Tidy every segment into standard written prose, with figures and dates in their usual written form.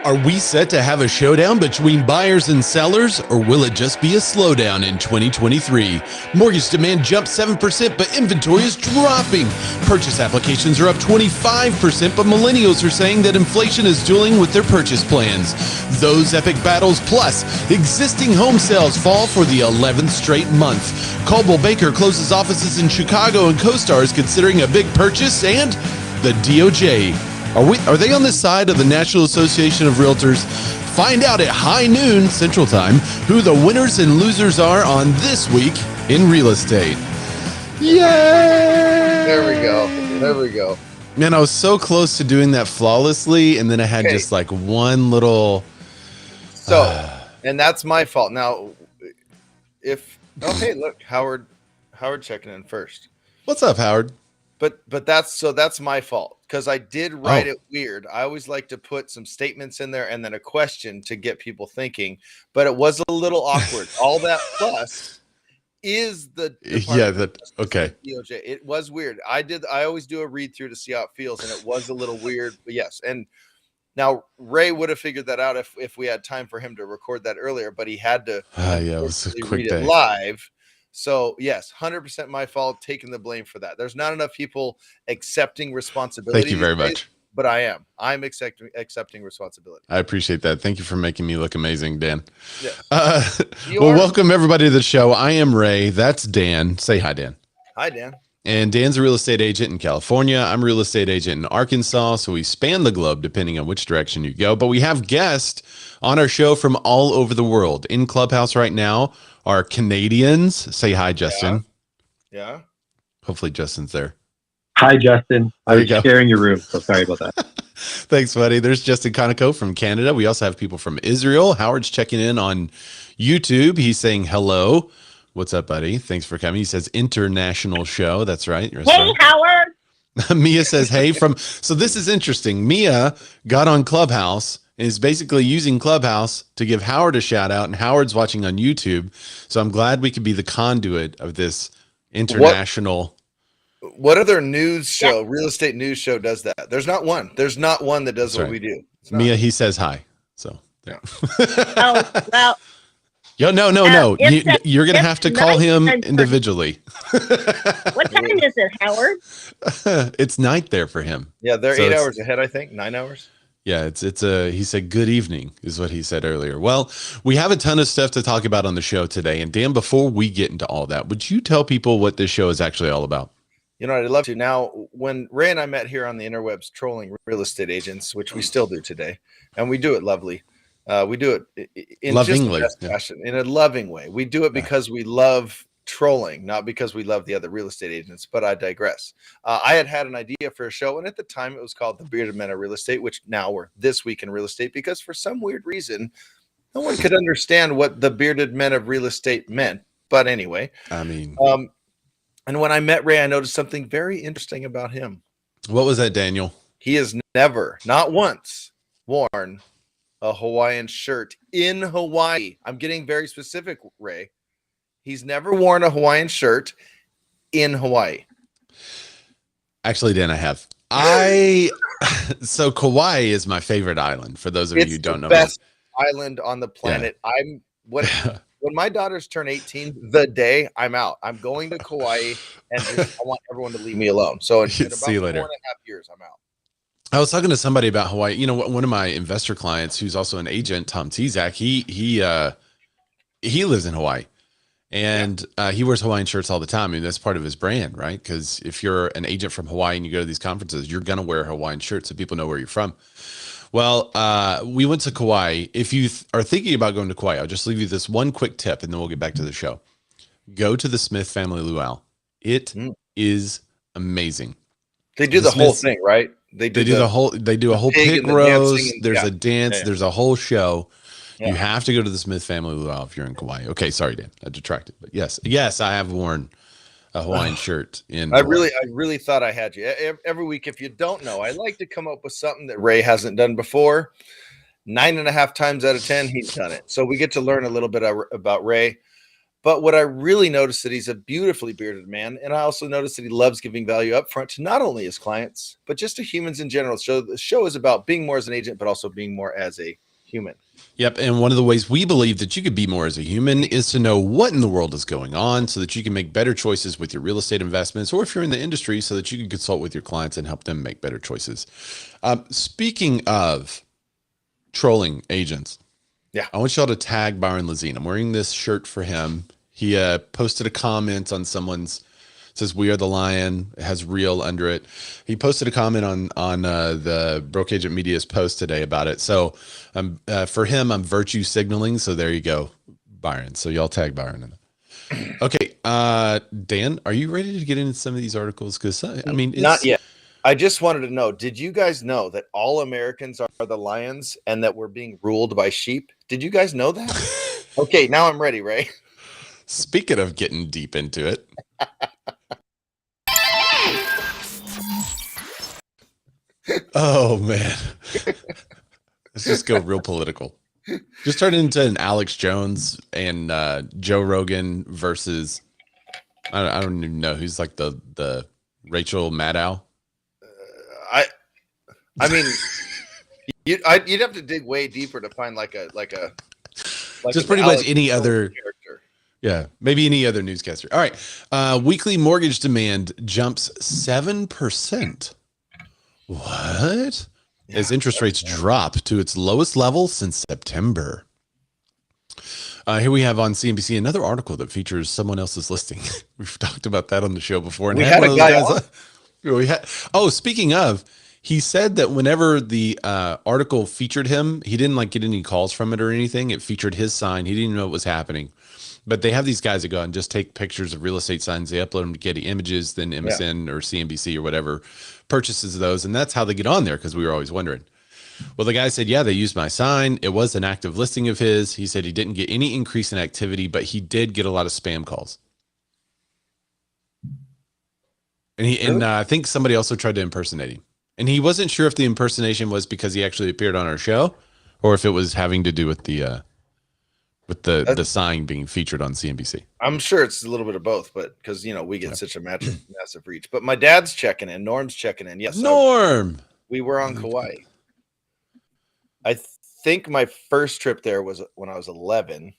Are we set to have a showdown between buyers and sellers, or will it just be a slowdown in 2023? Mortgage demand jumped 7%, but inventory is dropping. Purchase applications are up 25%, but millennials are saying that inflation is dueling with their purchase plans. Those epic battles, plus existing home sales fall for the 11th straight month. Coldwell Banker closes offices in Chicago, and CoStar is considering a big purchase, and the DOJ. Are they on the side of the National Association of Realtors? Find out at high noon Central Time who the winners and losers are on This Week in Real Estate. Yay! There we go. There we go. Man, I was so close to doing that flawlessly, and then I had just like one little... and that's my fault. Now, look, Howard checking in first. What's up, Howard? But that's my fault, because I did write it weird. I always like to put some statements in there and then a question to get people thinking, but it was a little awkward. All that plus is the okay. DOJ. It was weird. I always do a read through to see how it feels, and it was a little weird. But yes, and now Ray would have figured that out if we had time for him to record that earlier, but he had to. It was a quick day. Live. So yes, 100% my fault, taking the blame for that. There's not enough people accepting responsibility. Thank you very much. But I am. I'm accepting responsibility. I appreciate that. Thank you for making me look amazing, Dan. Yeah. Well, welcome everybody to the show. I am Ray. That's Dan. Say hi, Dan. Hi, Dan. And Dan's a real estate agent in California. I'm a real estate agent in Arkansas. So we span the globe depending on which direction you go. But we have guests on our show from all over the world. In Clubhouse right now are Canadians. Say hi, Justin. Yeah. Hopefully Justin's there. Hi, Justin. I was sharing your room, so sorry about that. Thanks, buddy. There's Justin Conoco from Canada. We also have people from Israel. Howard's checking in on YouTube. He's saying hello. What's up, buddy? Thanks for coming. He says international show. That's right. Hey, Howard. Mia says, hey, so this is interesting. Mia got on Clubhouse and is basically using Clubhouse to give Howard a shout out, and Howard's watching on YouTube. So I'm glad we could be the conduit of this international. What other news show, real estate news show does that? There's not one. There's not one that does what we do. Mia, he says hi. So yeah. Oh, well. No. You're going to have to call him individually. What time is it, Howard? It's night there for him. Yeah, they're 8 hours ahead, I think. 9 hours. Yeah, he said good evening is what he said earlier. Well, we have a ton of stuff to talk about on the show today. And Dan, before we get into all that, would you tell people what this show is actually all about? You know, I'd love to. Now, when Ray and I met here on the interwebs trolling real estate agents, which we still do today, and we do it lovely. We do it in lovingly, just the best fashion, in a loving way. We do it because we love trolling, not because we love the other real estate agents, but I digress. I had an idea for a show, and at the time it was called The Bearded Men of Real Estate, which now we're This Week in Real Estate, because for some weird reason, no one could understand what the Bearded Men of Real Estate meant. But anyway, I mean, and when I met Ray, I noticed something very interesting about him. What was that, Daniel? He has never, not once, worn a Hawaiian shirt in Hawaii. I'm getting very specific, Ray. He's never worn a Hawaiian shirt in Hawaii. Actually, Dan, I have. So Kauai is my favorite island. For those of you who don't know, it's the best island on the planet. Yeah. When my daughters turn 18, the day I'm out, I'm going to Kauai, and I want everyone to leave me alone. So in about see you later. 4.5 years, I'm out. I was talking to somebody about Hawaii. You know, one of my investor clients, who's also an agent, Tom Tezak, he lives in Hawaii, and he wears Hawaiian shirts all the time. I mean, that's part of his brand, right? Because if you're an agent from Hawaii and you go to these conferences, you're gonna wear a Hawaiian shirt so people know where you're from. Well, we went to Kauai. If you are thinking about going to Kauai, I'll just leave you this one quick tip, and then we'll get back to the show. Go to the Smith Family Luau. It is amazing. They do the whole thing, right? They do a whole pig roast. There's a dance. Yeah. There's a whole show. Yeah. You have to go to the Smith Family Luau if you're in Kauai. Okay, sorry, Dan, I detracted, but yes, I have worn a Hawaiian shirt in. I really thought I had you every week. If you don't know, I like to come up with something that Ray hasn't done before. 9.5 times out of 10, he's done it. So we get to learn a little bit about Ray. But what I really noticed that he's a beautifully bearded man, and I also noticed that he loves giving value up front to not only his clients, but just to humans in general. So the show is about being more as an agent, but also being more as a human. Yep. And one of the ways we believe that you could be more as a human is to know what in the world is going on so that you can make better choices with your real estate investments, or if you're in the industry, so that you can consult with your clients and help them make better choices. Speaking of trolling agents, yeah, I want y'all to tag Byron Lazine. I'm wearing this shirt for him. He posted a comment on someone's, says "We are the lion." It has "real" under it. He posted a comment on the Broke Agent Media's post today about it. So for him, I'm virtue signaling. So there you go, Byron. So y'all tag Byron. Okay, Dan, are you ready to get into some of these articles? Because I mean, not yet. I just wanted to know, did you guys know that all Americans are the lions and that we're being ruled by sheep? Did you guys know that? Okay, now I'm ready, Ray. Speaking of getting deep into it. Oh, man. Let's just go real political. Just turn into an Alex Jones and Joe Rogan versus, I don't even know who's like the Rachel Maddow. I mean, you'd have to dig way deeper to find like just pretty much any other character. Yeah, maybe any other newscaster. All right. Weekly mortgage demand jumps 7%. What? Yeah, as interest rates drop to its lowest level since September. Here we have on CNBC another article that features someone else's listing. We've talked about that on the show before. And we had a guy on. Speaking of, he said that whenever the article featured him, he didn't get any calls from it or anything. It featured his sign. He didn't know what was happening. But they have these guys that go out and just take pictures of real estate signs. They upload them to Getty Images, then MSN or CNBC or whatever purchases those. And that's how they get on there, because we were always wondering. Well, the guy said, yeah, they used my sign. It was an active listing of his. He said he didn't get any increase in activity, but he did get a lot of spam calls. And I think somebody also tried to impersonate him. And he wasn't sure if the impersonation was because he actually appeared on our show or if it was having to do with the sign being featured on CNBC. I'm sure it's a little bit of both, but because, we get such a massive reach. But my dad's checking in. Norm's checking in. Yes. Norm. We were on Kauai. I think my first trip there was when I was 11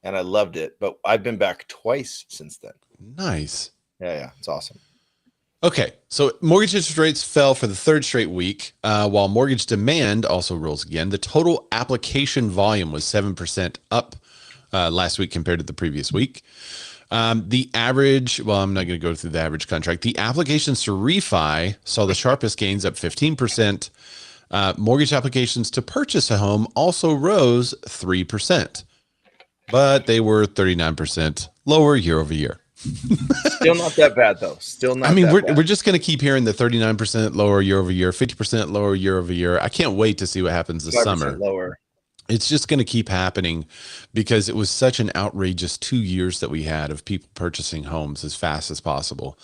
and I loved it, but I've been back twice since then. Nice. Yeah. It's awesome. Okay, so mortgage interest rates fell for the third straight week, while mortgage demand also rose again. The total application volume was 7% up last week compared to the previous week. The average, well, I'm not going to go through the average contract. The applications to refi saw the sharpest gains, up 15%. Mortgage applications to purchase a home also rose 3%, but they were 39% lower year over year. Still not that bad, though. Still not. I mean, we're just going to keep hearing the 39% lower year over year, 50% lower year over year. I can't wait to see what happens this summer. Lower. It's just going to keep happening because it was such an outrageous 2 years that we had of people purchasing homes as fast as possible.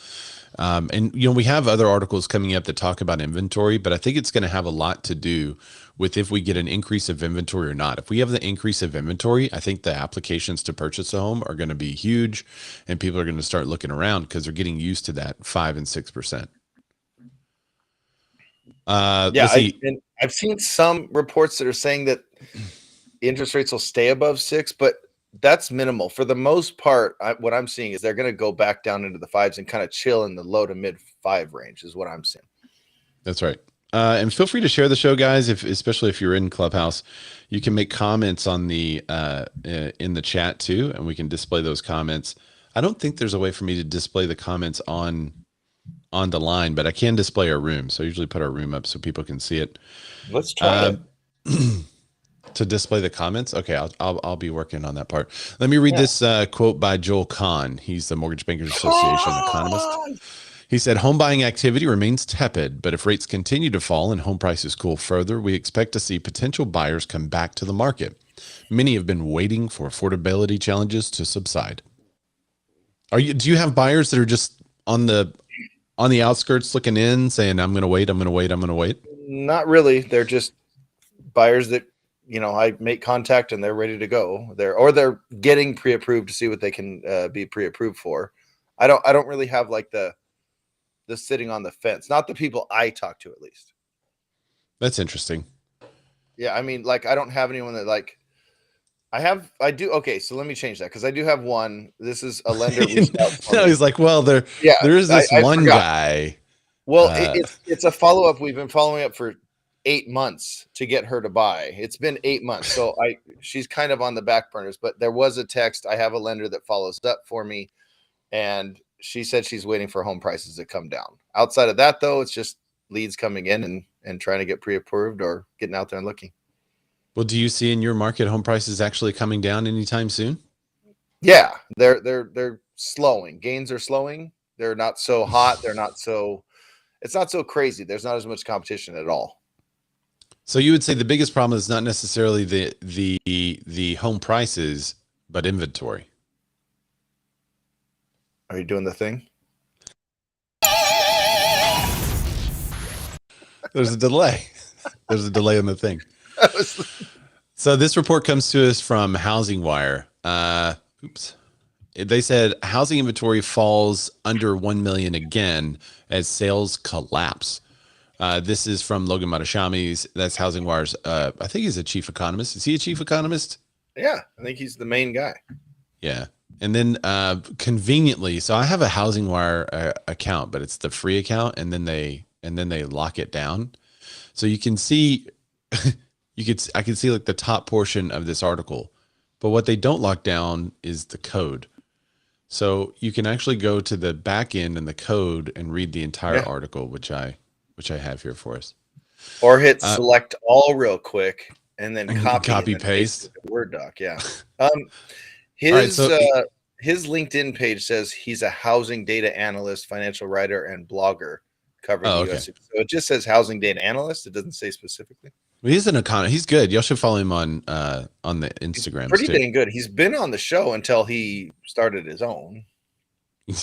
And we have other articles coming up that talk about inventory, but I think it's going to have a lot to do with if we get an increase of inventory or not. If we have the increase of inventory, I think the applications to purchase a home are going to be huge, and people are going to start looking around because they're getting used to that 5 and 6%. I've seen some reports that are saying that interest rates will stay above 6, but that's minimal. For the most part, what I'm seeing is they're going to go back down into the 5s and kind of chill in the low to mid 5 range is what I'm seeing. That's right. And feel free to share the show, guys, especially if you're in Clubhouse. You can make comments on the in the chat too, and we can display those comments. I don't think there's a way for me to display the comments on the line, but I can display our room. So I usually put our room up so people can see it. Let's try it. To display the comments. Okay, I'll be working on that part. Let me read this quote by Joel Kahn. He's the Mortgage Bankers Association economist. He said, home buying activity remains tepid, but if rates continue to fall and home prices cool further, we expect to see potential buyers come back to the market. Many have been waiting for affordability challenges to subside. Do you have buyers that are just on the outskirts looking in saying, I'm going to wait, I'm going to wait, I'm going to wait? Not really. They're just buyers that I make contact and they're ready to go. They're getting pre-approved to see what they can be pre-approved for. I don't really have like the sitting on the fence. Not the people I talk to, at least. That's interesting. Yeah, I mean, like, I don't have anyone that like. I do. Okay, so let me change that because I do have one. This is a lender. No, he's like, well, there is this one guy. Well, it's a follow up. We've been following up for 8 months to get her to buy. It's been 8 months, so she's kind of on the back burners. But there was a text. I have a lender that follows up for me, and she said she's waiting for home prices to come down. Outside of that, though, it's just leads coming in and trying to get pre-approved or getting out there and looking. Well, do you see in your market home prices actually coming down anytime soon? Yeah, they're slowing. Gains are slowing. They're not so hot. It's not so crazy. There's not as much competition at all. So you would say the biggest problem is not necessarily the home prices, but inventory. Are you doing the thing? There's a delay. There's a delay on the thing. So this report comes to us from Housing Wire. They said housing inventory falls under 1 million again as sales collapse. This is from Logan Matashami's. That's Housing Wire's. I think he's a chief economist. Is he a chief economist? Yeah, I think he's the main guy. Yeah. And then conveniently, so I have a Housing Wire account, but it's the free account, and then they lock it down. So you can see I can see like the top portion of this article, but what they don't lock down is the code. So you can actually go to the back end and the code and read the entire article, which I have here for us. Or hit select all real quick and then copy paste the Word doc. Yeah. His LinkedIn page says he's a housing data analyst, financial writer, and blogger covering the US. So it just says housing data analyst. It doesn't say specifically. Well, he's an economist. He's good. Y'all should follow him on the Instagram. He's pretty dang good. He's been on the show until he started his own.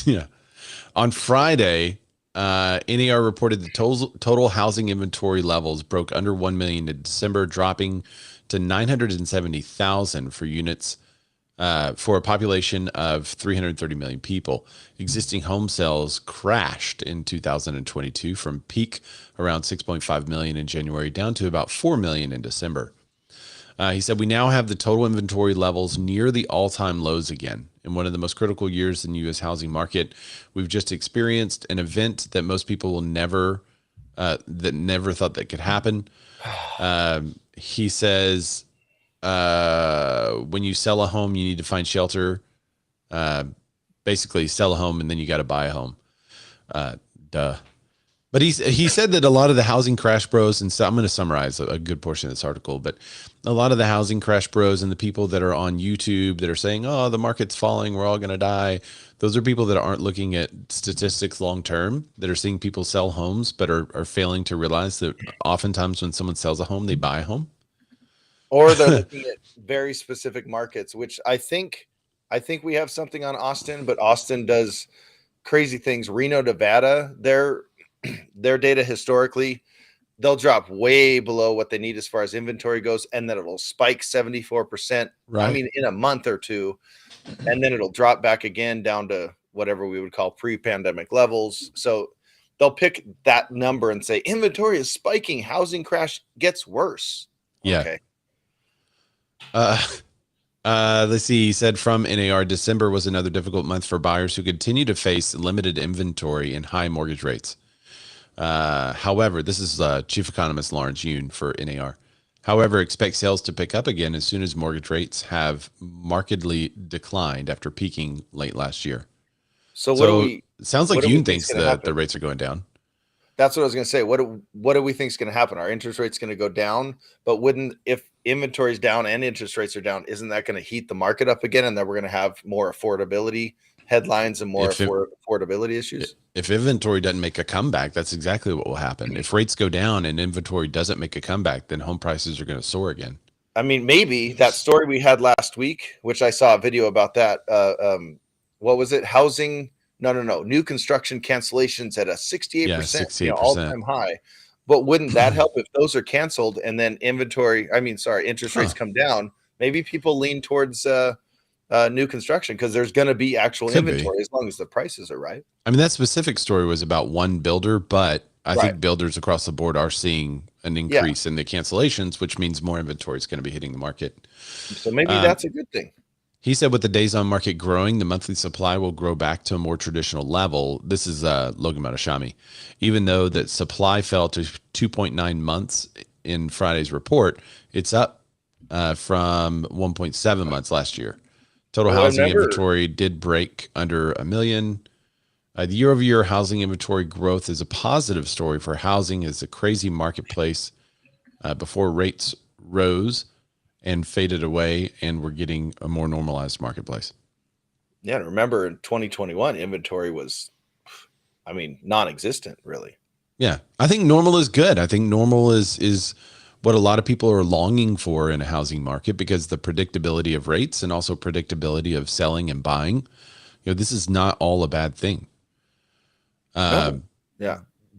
Yeah. On Friday, NAR reported the total housing inventory levels broke under 1 million in December, dropping to 970,000 for units for a population of 330 million people. Existing home sales crashed in 2022 from peak around 6.5 million in January down to about 4 million in December. He said, we now have the total inventory levels near the all-time lows again. In one of the most critical years in the U.S. housing market, we've just experienced an event that most people will never thought that could happen. He says, when you sell a home, you need to find shelter. Basically, sell a home and then you got to buy a home. But he said that a lot of the housing crash bros, and so I'm going to summarize a good portion of this article, but a lot of the housing crash bros and the people that are on YouTube that are saying, oh, the market's falling, we're all going to die. Those are people that aren't looking at statistics long term, that are seeing people sell homes, but are failing to realize that oftentimes when someone sells a home, they buy a home. Or they're looking at very specific markets, which I think we have something on Austin, but Austin does crazy things. Reno, Nevada, their data historically, they'll drop way below what they need as far as inventory goes, and then it'll spike 74%. Right. I mean, in a month or two, and then it'll drop back again down to whatever we would call pre-pandemic levels. So they'll pick that number and say inventory is spiking, housing crash gets worse. Yeah. Okay. Let's see. He said from NAR, December was another difficult month for buyers who continue to face limited inventory and high mortgage rates. However, this is Chief Economist Lawrence Yoon for NAR. However, expect sales to pick up again as soon as mortgage rates have markedly declined after peaking late last year. So it sounds like Yoon thinks that the rates are going down. That's what I was going to say. What do we think is going to happen? Our interest rate's going to go down, but if inventory's down and interest rates are down, isn't that going to heat the market up again? And then we're going to have more affordability headlines and more affordability issues. If inventory doesn't make a comeback, that's exactly what will happen. If rates go down and inventory doesn't make a comeback, then home prices are going to soar again. I mean, maybe that story we had last week, which I saw a video about that. What was it? Housing. No. New construction cancellations at a 68% all-time high. But wouldn't that help if those are canceled and then interest rates come down? Maybe people lean towards new construction because there's going to be actual inventory as long as the prices are right. I mean, that specific story was about one builder, but I think builders across the board are seeing an increase in the cancellations, which means more inventory is going to be hitting the market. So maybe that's a good thing. He said with the days on market growing, the monthly supply will grow back to a more traditional level. This is Logan Matashami. Even though that supply fell to 2.9 months in Friday's report, it's up from 1.7 months last year. Total housing inventory did break under 1 million. The year-over-year housing inventory growth is a positive story for housing as a crazy marketplace before rates rose and faded away, and we're getting a more normalized marketplace. Yeah, and remember in 2021, inventory was, non-existent, really. Yeah, I think normal is good. I think normal is what a lot of people are longing for in a housing market because the predictability of rates and also predictability of selling and buying. This is not all a bad thing.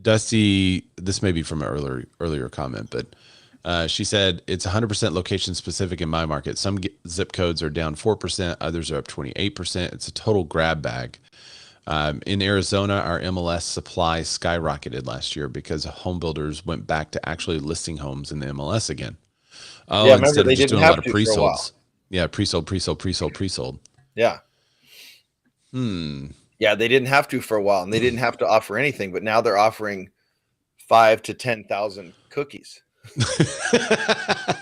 Dusty, this may be from an earlier comment, but she said it's 100% location specific in my market. Some zip codes are down 4%, others are up 28%. It's a total grab bag. In Arizona, our MLS supply skyrocketed last year because home builders went back to actually listing homes in the MLS again. Oh, yeah, instead of just doing a lot of pre-solds. Yeah, pre-sold. Yeah. Yeah, they didn't have to for a while, and they didn't have to offer anything, but now they're offering 5,000 to 10,000 cookies. A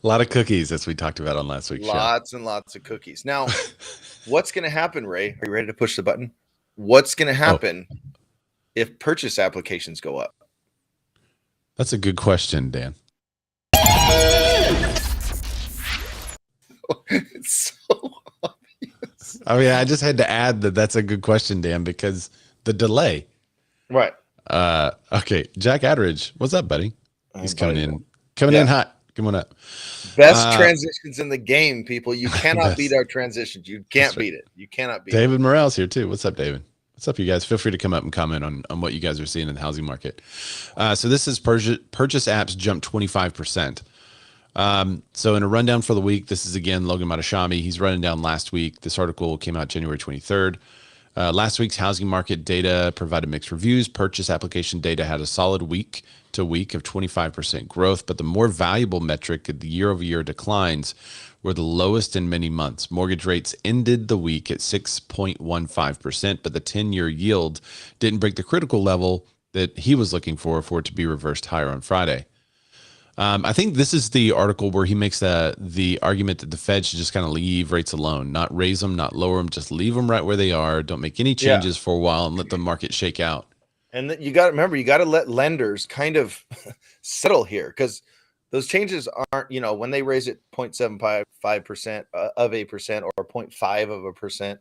lot of cookies, as we talked about on last week's show. Lots and lots of cookies. Now, what's going to happen, Ray? Are you ready to push the button? What's going to happen if purchase applications go up? That's a good question, Dan. It's so obvious. I mean, I just had to add that's a good question, Dan, because the delay. Right. Okay. Jack Adridge, what's up, buddy? He's coming in hot. Come on up. Best transitions in the game, people. You cannot beat our transitions. You can't beat it. You cannot beat it. David Morrell's here too. What's up, David? What's up, you guys? Feel free to come up and comment on what you guys are seeing in the housing market. So this is purchase apps jumped 25%. So in a rundown for the week, this is again Logan Matashami. He's running down last week. This article came out January 23rd. Last week's housing market data provided mixed reviews. Purchase application data had a solid week to week of 25% growth, but the more valuable metric, the year-over-year declines, were the lowest in many months. Mortgage rates ended the week at 6.15%, but the 10-year yield didn't break the critical level that he was looking for it to be reversed higher on Friday. I think this is the article where he makes the argument that the Fed should just kind of leave rates alone, not raise them, not lower them, just leave them right where they are. Don't make any changes for a while and let the market shake out. And you got to remember, you got to let lenders kind of settle here, because those changes aren't, when they raise it 0.75% of a percent or 0.5%,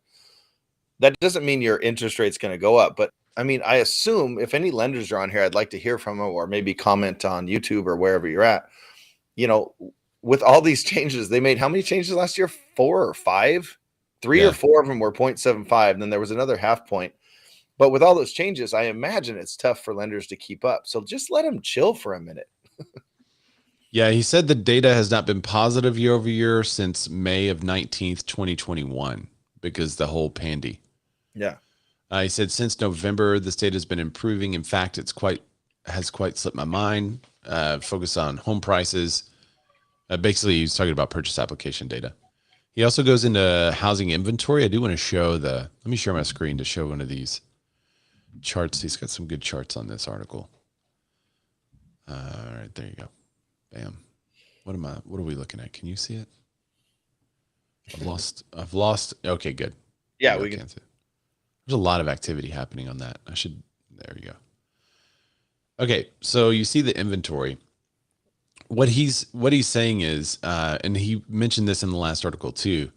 that doesn't mean your interest rate's going to go up. But I assume if any lenders are on here, I'd like to hear from them, or maybe comment on YouTube or wherever you're at. With all these changes, they made how many changes last year? 4 or 5? 3 or 4 of them were 0.75. Then there was another half point. But with all those changes, I imagine it's tough for lenders to keep up. So just let them chill for a minute. Yeah, he said the data has not been positive year over year since May of 19th, 2021, because the whole pandy. Yeah. He said since November, this data has been improving. In fact, has quite slipped my mind. Focus on home prices. Basically, he's talking about purchase application data. He also goes into housing inventory. I do want to show let me share my screen to show one of these charts. He's got some good charts on this article. All right, there you go. Bam. What are we looking at? Can you see it? I've lost. Okay, good. Yeah, we can see it. There's a lot of activity happening on that. There you go. Okay, so you see the inventory. What he's saying is, and he mentioned this in the last article too,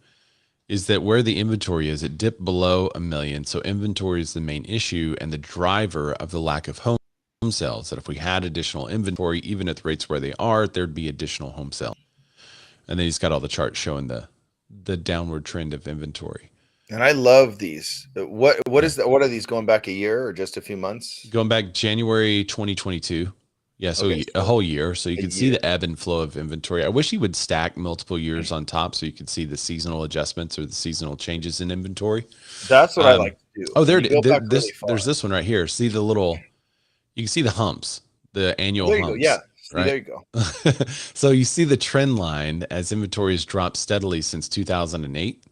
is that where the inventory is, it dipped below 1 million. So inventory is the main issue and the driver of the lack of home sales. That if we had additional inventory, even at the rates where they are, there'd be additional home sales. And then he's got all the charts showing the downward trend of inventory. And I love these. What is that? What are these, going back a year or just a few months? Going back January 2022. Yeah, so Okay, a so whole year. So you a can see year. the ebb and flow of inventory. I wish you would stack multiple years on top so you could see the seasonal adjustments or the seasonal changes in inventory. That's what I like to do. Oh, And you go back really far. there's this one right here. See the little, you can see the humps, the annual There you go. Yeah. humps, See, there you right? go. So you see the trend line as inventory has dropped steadily since 2008,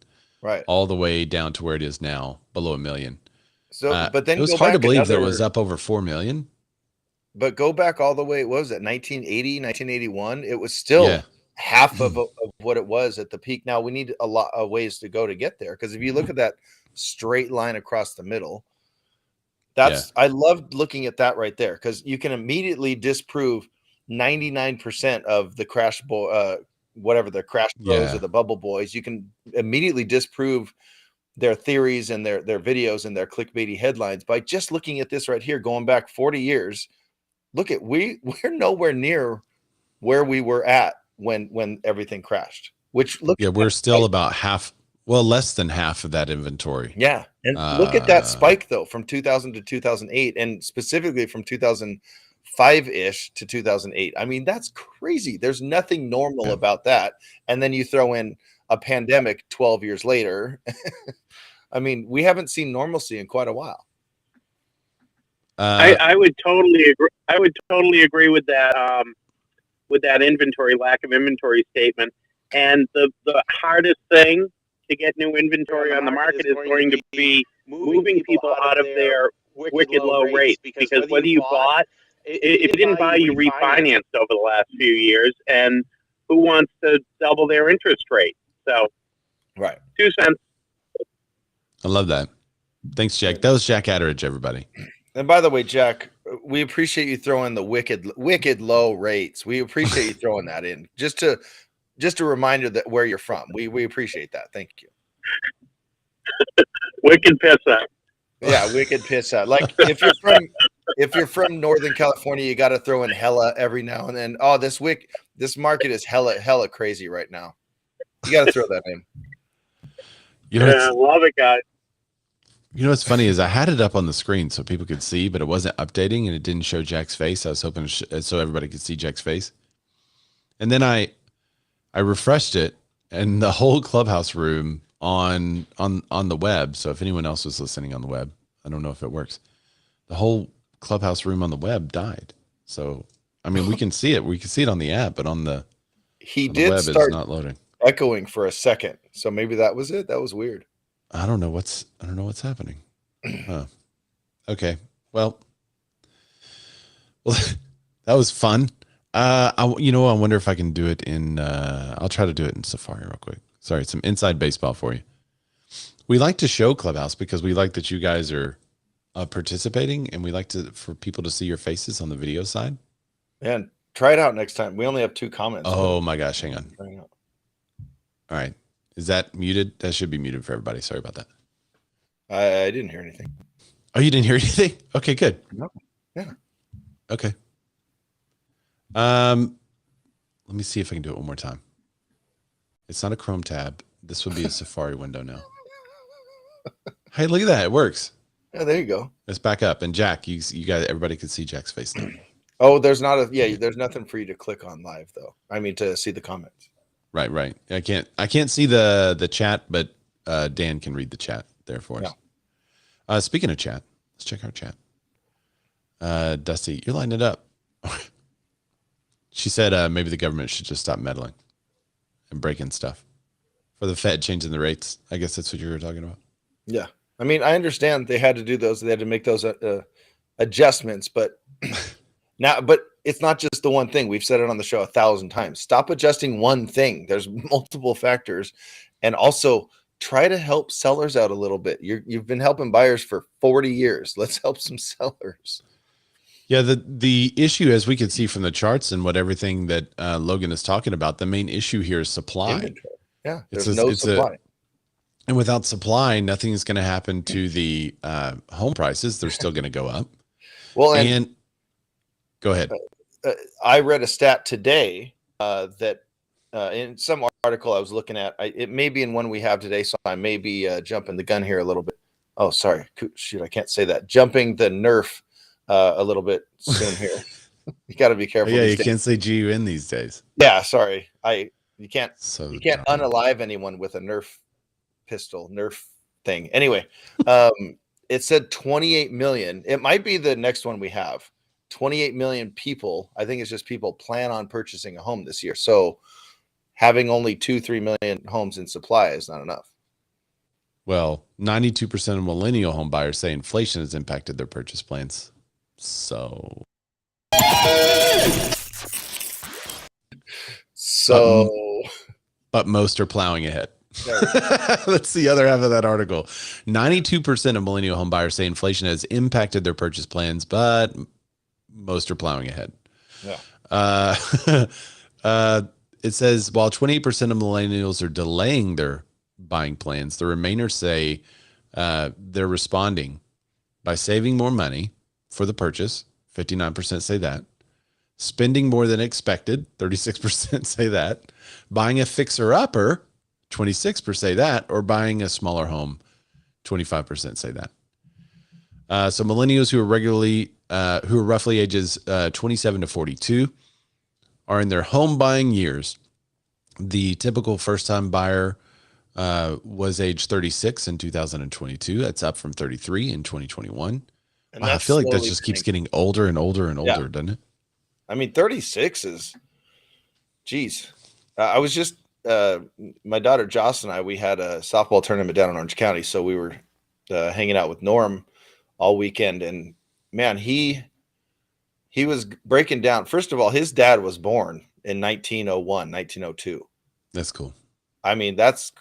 Right. all the way down to where it is now, below 1 million. So, but then It was go hard to back believe that it another, was up over 4 million. but go back all the way. What was it? 1980, 1981. It was still Yeah. half of what it was at the peak. Now we need a lot of ways to go to get there. Because if you look at that straight line across the middle, I loved looking at that right there, because you can immediately disprove 99% of the crash whatever the crash bros or the bubble boys. You can immediately disprove their theories and their videos and their clickbaity headlines by just looking at this right here, going back 40 years. Look at we're nowhere near where we were at when everything crashed. Which We're still about half, less than half of that inventory. Yeah, and look at that spike though from 2000 to 2008, and specifically from 2005-ish to 2008. I mean, that's crazy. There's nothing normal about that. And then you throw in a pandemic 12 years later. I mean, we haven't seen normalcy in quite a while. I would totally agree. I would totally agree with that. With that lack of inventory statement, and the hardest thing to get new inventory on the market is going to be moving people out of their wicked low rates. Because whether you bought, if you didn't buy, you refinanced over the last few years, and who wants to double their interest rate? So, right, 2 cents. I love that. Thanks, Jack. That was Jack Atteridge, everybody. And by the way, Jack, we appreciate you throwing the wicked low rates. We appreciate you throwing that in. Just a reminder that where you're from. We appreciate that. Thank you. Wicked piss out. Yeah, wicked piss out. Like if you're from Northern California, you got to throw in hella every now and then. Oh, this market is hella crazy right now. You got to throw that in. Love it, guys. You know what's funny is I had it up on the screen so people could see, but it wasn't updating and it didn't show Jack's face. I was hoping so everybody could see Jack's face. And then I refreshed it, and the whole clubhouse room on the web. So if anyone else was listening on the web, I don't know if it works. The whole clubhouse room on the web died. So I mean, we can see it. We can see it on the app, but on the web, it's not loading. Echoing for a second. So maybe that was it. That was weird. I don't know what's happening. Okay. Well, that was fun. I wonder if I can do it in, I'll try to do it in Safari real quick. Sorry. Some inside baseball for you. We like to show Clubhouse because we like that you guys are participating, and we like for people to see your faces on the video side. Man, try it out next time. We only have 2 comments. Oh my gosh. Hang on. All right. Is that muted? That should be muted for everybody. Sorry about that. I didn't hear anything. Oh, you didn't hear anything? Okay, good. No. Yeah. Okay. Let me see if I can do it one more time. It's not a Chrome tab. This would be a Safari window now. Hey, look at that. It works. Yeah, there you go. It's back up. And Jack, you guys, everybody can see Jack's face now. Oh, there's nothing for you to click on live though. I mean, to see the comments. Right. I can't see the chat, but Dan can read the chat there for us. Yeah. Speaking of chat, let's check our chat. Dusty, you're lining it up. She said maybe the government should just stop meddling and breaking stuff. For the Fed changing the rates. I guess that's what you were talking about. Yeah. I mean, I understand they had to do those. They had to make those adjustments, but it's not just the one thing. We've said it on the show 1,000 times. Stop adjusting one thing. There's multiple factors. And also try to help sellers out a little bit. You've been helping buyers for 40 years. Let's help some sellers. Yeah, the issue, as we can see from the charts and what everything that Logan is talking about, the main issue here is supply. Inventory. Yeah, there's no supply. And without supply, nothing is going to happen to the home prices. They're still going to go up. Well, and go ahead. I read a stat today that in some article I was looking at, it may be in one we have today, so I may be jumping the gun here a little bit. Oh, sorry. Shoot, I can't say that. Jumping the nerf a little bit soon here. You got to be careful. Yeah, these you days. can't say GUN these days. Yeah, sorry. You can't So you can't dumb. unalive anyone with a Nerf pistol, Nerf thing. Anyway, it said 28 million. It might be the next one we have. 28 million people. I think it's just people plan on purchasing a home this year. So having only 2-3 million homes in supply is not enough. Well, 92% of millennial home buyers say inflation has impacted their purchase plans. So but most are plowing ahead. That's the other half of that article. 92% of millennial home buyers say inflation has impacted their purchase plans, but most are plowing ahead. Yeah. It says while 28% of millennials are delaying their buying plans, the remainers say they're responding by saving more money for the purchase. 59% say that. Spending more than expected. 36% say that. Buying a fixer-upper. 26% say that. Or buying a smaller home. 25% say that. So millennials who are roughly ages 27 to 42 are in their home buying years. The typical first-time buyer was age 36 in 2022. That's up from 33 in 2021. And Wow, I feel like that just keeps getting older and older and older, doesn't it? I mean, 36 is, geez. I was just, my daughter Joss and I, we had a softball tournament down in Orange County. So we were hanging out with Norm all weekend. And man, he was breaking down. First of all, his dad was born in 1901, 1902. That's cool. I mean, that's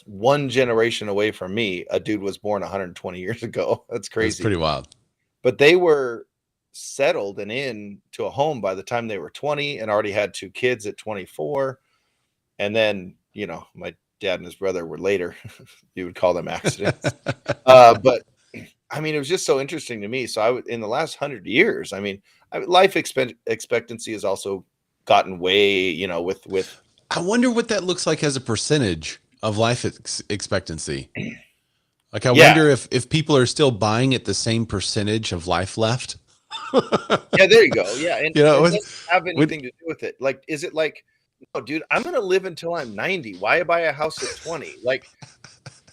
one generation away from me. A dude was born 120 years ago. That's crazy. That's pretty wild. But they were settled and in to a home by the time they were 20 and already had 2 kids at 24. And then, you know, my dad and his brother were later. You would call them accidents. But I mean, it was just so interesting to me. So in the last 100 years, I mean, life expectancy has also gotten way, you know, with. I wonder what that looks like as a percentage of life expectancy. Like, I wonder if people are still buying at the same percentage of life left. Yeah, there you go. Yeah. And you know, it doesn't have anything to do with it. Like, is it like, no, dude, I'm going to live until I'm 90. Why buy a house at 20? Like,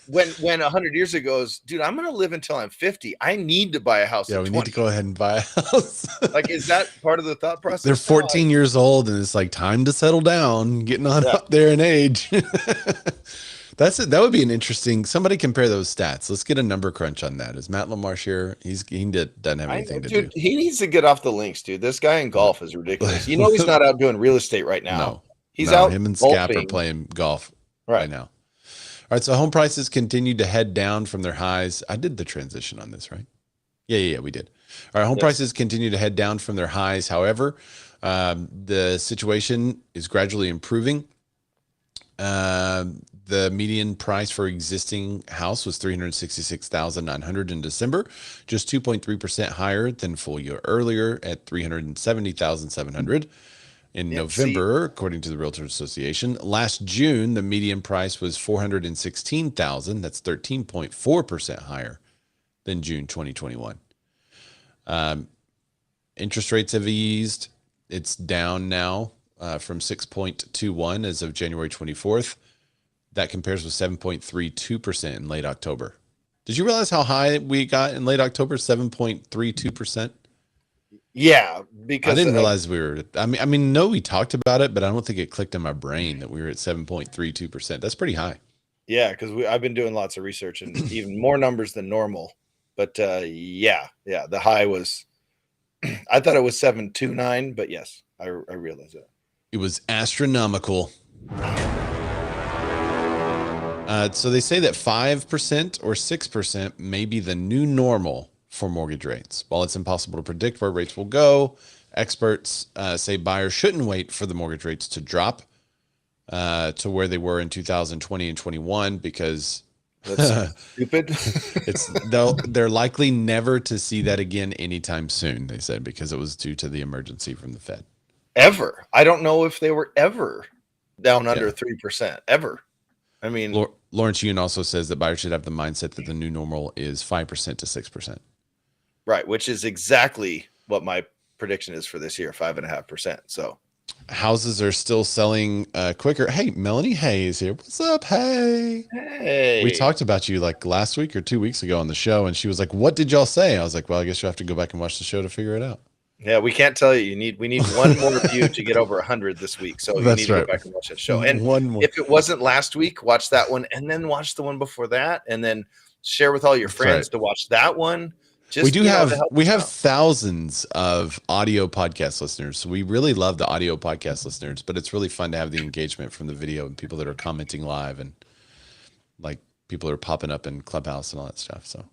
when 100 years ago is, dude, I'm going to live until I'm 50. I need to buy a house at 20. We need to go ahead and buy a house. Like, is that part of the thought process? They're 14 years old and it's like time to settle down, getting on up there in age. That's it. That would be an interesting, somebody compare those stats. Let's get a number crunch on that. Is Matt LaMarche here? He doesn't have anything to do. He needs to get off the links, dude. This guy in golf is ridiculous. You know, he's not out doing real estate right now. No, he's out. Him and Scap are playing golf right now. All right, so home prices continued to head down from their highs. I did the transition on this, right? Yeah, we did. All right, home prices continue to head down from their highs. However, the situation is gradually improving. The median price for existing house was $366,900 in December, just 2.3% higher than full year earlier at $370,700. In November, according to the Realtors Association. Last June, the median price was $416,000. That's 13.4% higher than June 2021. Interest rates have eased. It's down now from 6.21 as of January 24th. That compares with 7.32% in late October. Did you realize how high we got in late October? 7.32%. Yeah, because I didn't realize we were. I mean, no, we talked about it, but I don't think it clicked in my brain that we were at 7.32%. That's pretty high. Yeah, because I've been doing lots of research and even more numbers than normal. But the high was. I thought it was 7.29, but yes, I realized that it was astronomical. So they say that 5% or 6% may be the new normal for mortgage rates. While it's impossible to predict where rates will go, experts say buyers shouldn't wait for the mortgage rates to drop to where they were in 2020 and 21 because that's stupid. They're likely never to see that again anytime soon, they said, because it was due to the emergency from the Fed. Ever. I don't know if they were ever down under 3%, ever. I mean, Lawrence Yun also says that buyers should have the mindset that the new normal is 5% to 6%. Right, which is exactly what my prediction is for this year, 5.5%. So houses are still selling quicker. Hey, Melanie Hayes here. What's up? Hey. We talked about you like last week or 2 weeks ago on the show, and she was like, "What did y'all say?" I was like, "Well, I guess you have to go back and watch the show to figure it out." yeah, we can't tell you. We need one more view to get over 100 this week. So you need to go back and watch that show. And one more. If it wasn't last week, watch that one, and then watch the one before that, and then share with all your friends to watch that one. Just, we have thousands of audio podcast listeners. So we really love the audio podcast listeners, but it's really fun to have the engagement from the video and people that are commenting live and like people are popping up in Clubhouse and all that stuff. So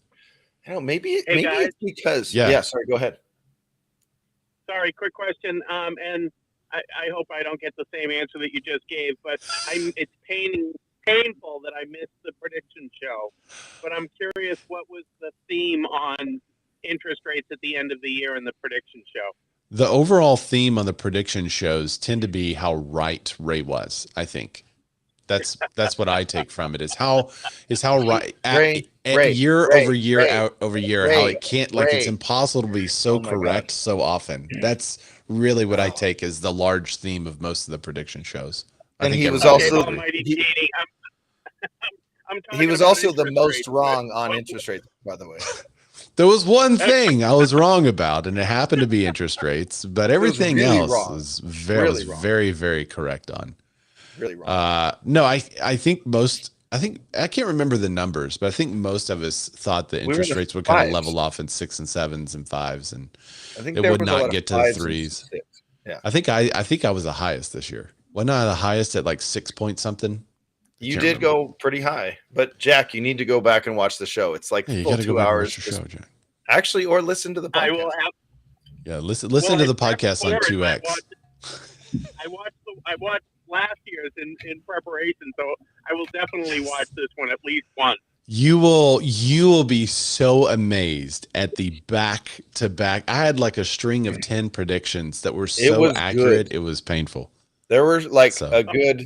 maybe it's because sorry, go ahead. Sorry, quick question. And I hope I don't get the same answer that you just gave, but it's painful that I missed the prediction show. But I'm curious, what was the theme on interest rates at the end of the year in the prediction show? The overall theme on the prediction shows tend to be how right Ray was. I think that's what I take from it is how right year over year how it can't it's impossible to be so correct so often. That's really what I take as the large theme of most of the prediction shows. And he was also he was also the most wrong on interest rates, by the way. There was one thing I was wrong about, and it happened to be interest rates, but everything else was very, very correct on. Really wrong. No, I think I can't remember the numbers, but I think most of us thought the interest rates would kind of level off in 6s and 7s and 5s, and I think it would not get to the 3s. Yeah, I think I was the highest this year. Wasn't I the highest at like 6 point something? You did go pretty high, but Jack, you need to go back and watch the show. It's like full 2 hours. Show, Jack. Actually, or listen to the podcast. I will have. Listen to the podcast on 2X. I watched last year's in preparation, so I will definitely watch this one at least once. You will be so amazed at the back to back. I had like a string of 10 predictions that were so accurate. Good. It was painful. There were like a good.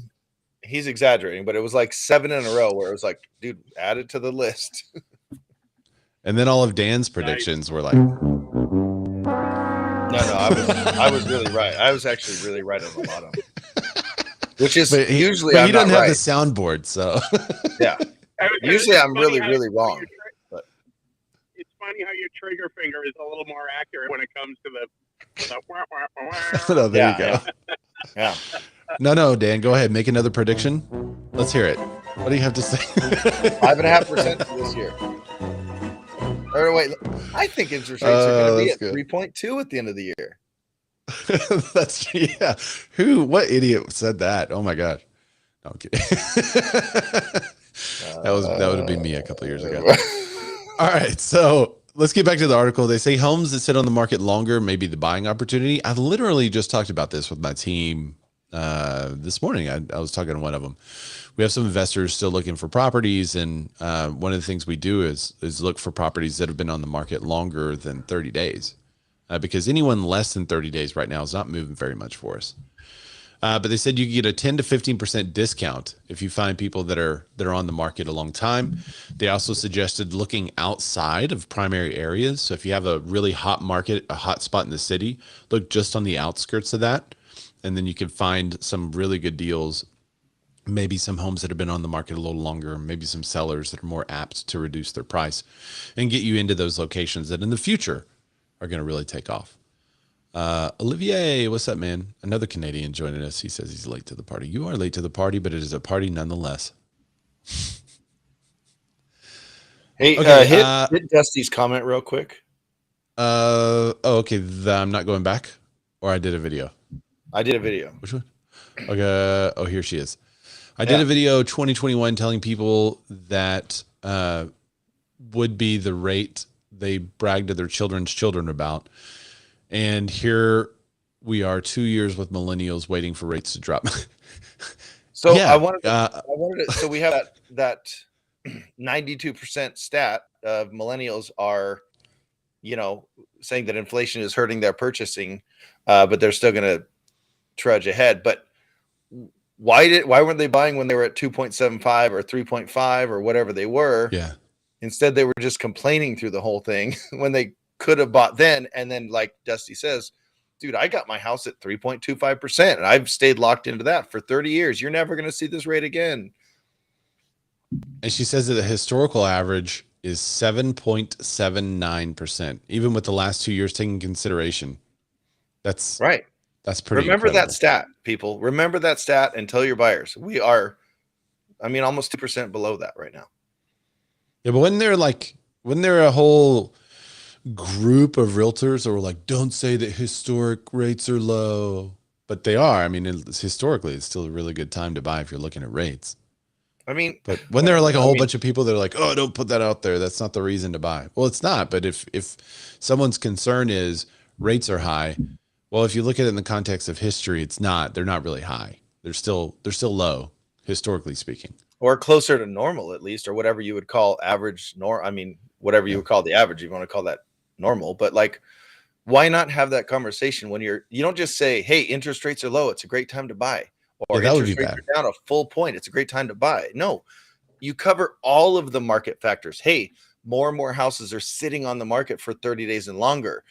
He's exaggerating, but it was like 7 in a row where it was like, dude, add it to the list. And then all of Dan's predictions were like, no, I was really right. I was actually really right on the bottom, which is usually but he doesn't have the soundboard, so yeah. Usually I'm really wrong. But it's funny how your trigger finger is a little more accurate when it comes to the no, there you go. Yeah. No, Dan, go ahead. Make another prediction. Let's hear it. What do you have to say? 5.5% this year. Or wait, I think interest rates are going to be at 3.2 at the end of the year. That's what idiot said that? Oh my gosh. No, I'm kidding. that would have been me a couple of years ago. All right, so let's get back to the article. They say homes that sit on the market longer may be the buying opportunity. I literally just talked about this with my team this morning. I was talking to one of them. We have some investors still looking for properties, and one of the things we do is look for properties that have been on the market longer than 30 days, because anyone less than 30 days right now is not moving very much for us. But they said you can get a 10 to 15% discount if you find people that are on the market a long time. They also suggested looking outside of primary areas. So if you have a really hot market, a hot spot in the city, look just on the outskirts of that. And then you can find some really good deals, maybe some homes that have been on the market a little longer, maybe some sellers that are more apt to reduce their price and get you into those locations that in the future are going to really take off. Olivier, what's up, man? Another Canadian joining us. He says he's late to the party. You are late to the party, but it is a party nonetheless. Hey, okay, hit Dusty's comment real quick. Okay. I'm not going back, or I did a video. I did a video. Which one? Okay. Oh, here she is. I did a video 2021 telling people that would be the rate they bragged to their children's children about. And here we are 2 years with millennials waiting for rates to drop. So yeah, I wanted to, so we have that 92% stat of millennials are, saying that inflation is hurting their purchasing, but they're still going to trudge ahead. But why weren't they buying when they were at 2.75 or 3.5 or whatever they were? Yeah. Instead, they were just complaining through the whole thing when they could have bought then. And then, like Dusty says, dude, I got my house at 3.25%, and I've stayed locked into that for 30 years. You're never going to see this rate again. And she says that the historical average is 7.79%, even with the last 2 years taking consideration. That's right. That's pretty Remember incredible. that stat, people. Remember that stat and tell your buyers. We are, almost 2% below that right now. Yeah, but when they're a whole group of realtors that were like, don't say that historic rates are low, but they are. I mean, historically, it's still a really good time to buy if you're looking at rates. But when there are like a whole bunch of people that are like, oh, don't put that out there, that's not the reason to buy. Well, it's not. But if someone's concern is rates are high, well, if you look at it in the context of history, it's not. They're not really high. They're still low, historically speaking. Or closer to normal, at least, or whatever you would call average. Whatever you would call the average, you want to call that normal. But like, why not have that conversation when you don't just say, hey, interest rates are low, it's a great time to buy. Or interest rates are down a full point, it's a great time to buy. No, you cover all of the market factors. Hey, more and more houses are sitting on the market for 30 days and longer.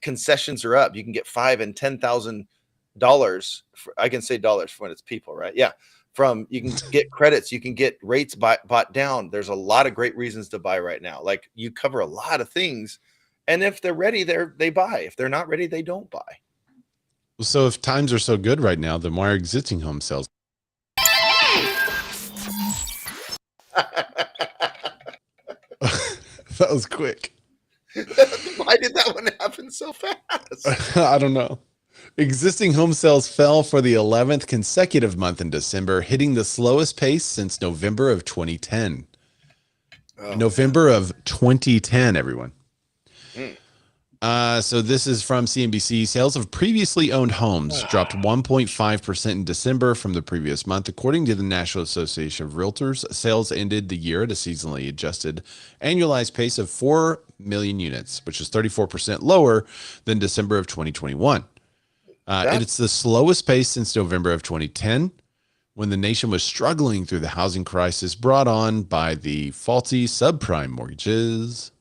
Concessions are up. You can get $5,000 and $10,000. I can say dollars when it's people, right? Yeah. You can get credits. You can get rates bought down. There's a lot of great reasons to buy right now. Like, you cover a lot of things. And if they're ready, they buy. If they're not ready, they don't buy. So if times are so good right now, then why are existing home sales? That was quick. Why did that one happen so fast? I don't know. Existing home sales fell for the 11th consecutive month in December, hitting the slowest pace since November of 2010. November of 2010, everyone. So this is from CNBC. Sales of previously owned homes dropped 1.5% in December from the previous month. According to the National Association of Realtors, sales ended the year at a seasonally adjusted annualized pace of 4 million units, which is 34% lower than December of 2021. And it's the slowest pace since November of 2010, when the nation was struggling through the housing crisis brought on by the faulty subprime mortgages.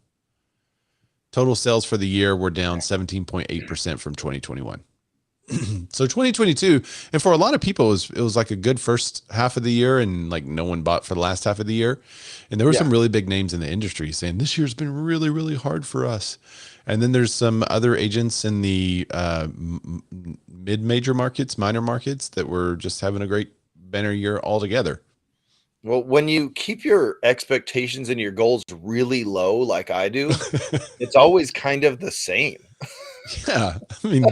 Total sales for the year were down 17.8% from 2021. So 2022, and for a lot of people, it was like a good first half of the year, and like no one bought for the last half of the year. And there were some really big names in the industry saying this year's been really, really hard for us. And then there's some other agents in the mid-major markets, minor markets, that were just having a great banner year altogether. Well, when you keep your expectations and your goals really low, like I do, it's always kind of the same. Yeah. I mean,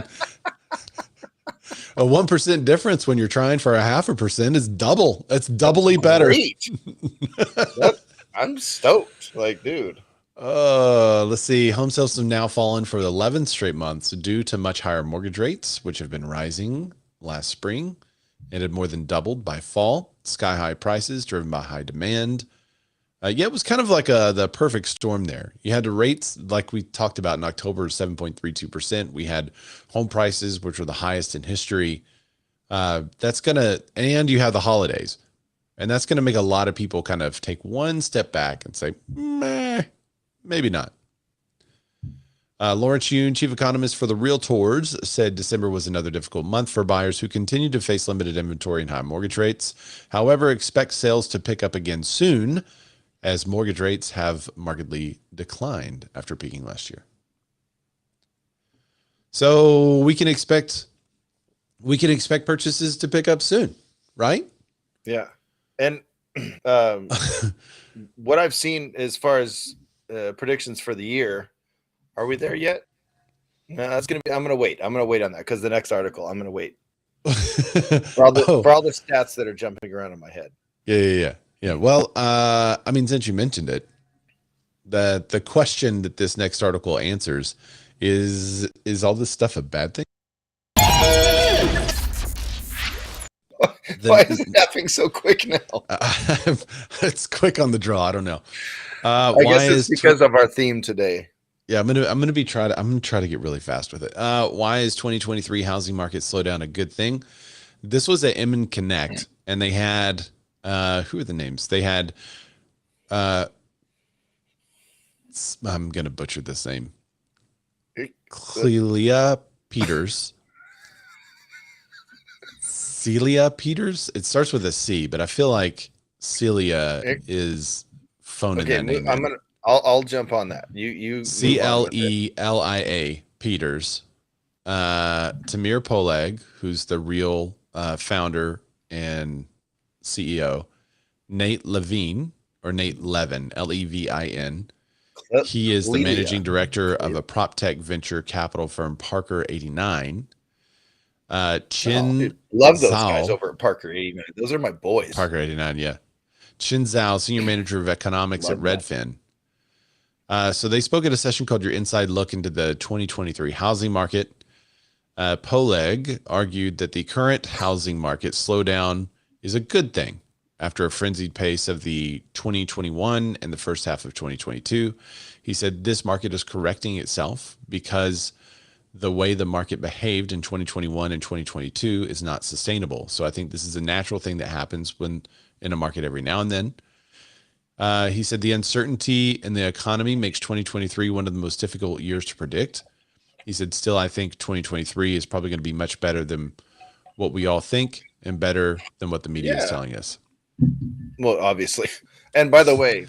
a 1% difference when you're trying for 0.5% is double. It's doubly better. Great. I'm stoked. Like, dude. Let's see. Home sales have now fallen for the 11th straight months due to much higher mortgage rates, which have been rising last spring. It had more than doubled by fall. Sky high prices driven by high demand. It was kind of like the perfect storm there. You had the rates like we talked about in October, 7.32%. We had home prices, which were the highest in history. And you have the holidays, and that's going to make a lot of people kind of take one step back and say, meh, maybe not. Lawrence Yun, chief economist for the Realtors, said December was another difficult month for buyers who continue to face limited inventory and high mortgage rates. However, expect sales to pick up again soon, as mortgage rates have markedly declined after peaking last year. So we can expect purchases to pick up soon, right? Yeah. And what I've seen as far as predictions for the year, are we there yet? No, I'm going to wait. I'm going to wait on that because the next article, I'm going to wait for all the stats that are jumping around in my head. Yeah. Well, I mean, since you mentioned it, the question that this next article answers is all this stuff a bad thing? Why is it happening so quick now? It's quick on the draw. I don't know. I guess it's because of our theme today. Yeah, I'm gonna try to get really fast with it. Why is 2023 housing market slowdown a good thing? This was at M and Connect, and they had who are the names? They had I'm gonna butcher this name. Clelia Peters Celia Peters. It starts with a C, but I feel like Celia is phoning Okay, that name I'm in. I'll jump on that. You Clelia Peters. Tamir Poleg, who's the real founder and CEO. Nate Levin, or Nate Levin, Levin. He is the managing director of a prop tech venture capital firm, Parker 89. Chin love those Zhao, guys over at Parker 89. Those are my boys. Parker 89, yeah. Chin Zhao, senior manager of economics at Redfin. So they spoke at a session called Your Inside Look into the 2023 Housing Market. Poleg argued that the current housing market slowdown is a good thing after a frenzied pace of the 2021 and the first half of 2022. He said this market is correcting itself because the way the market behaved in 2021 and 2022 is not sustainable. So I think this is a natural thing that happens when in a market every now and then. He said the uncertainty in the economy makes 2023 one of the most difficult years to predict. He said, still, I think 2023 is probably going to be much better than what we all think and better than what the media is telling us. Well, obviously. And by the way,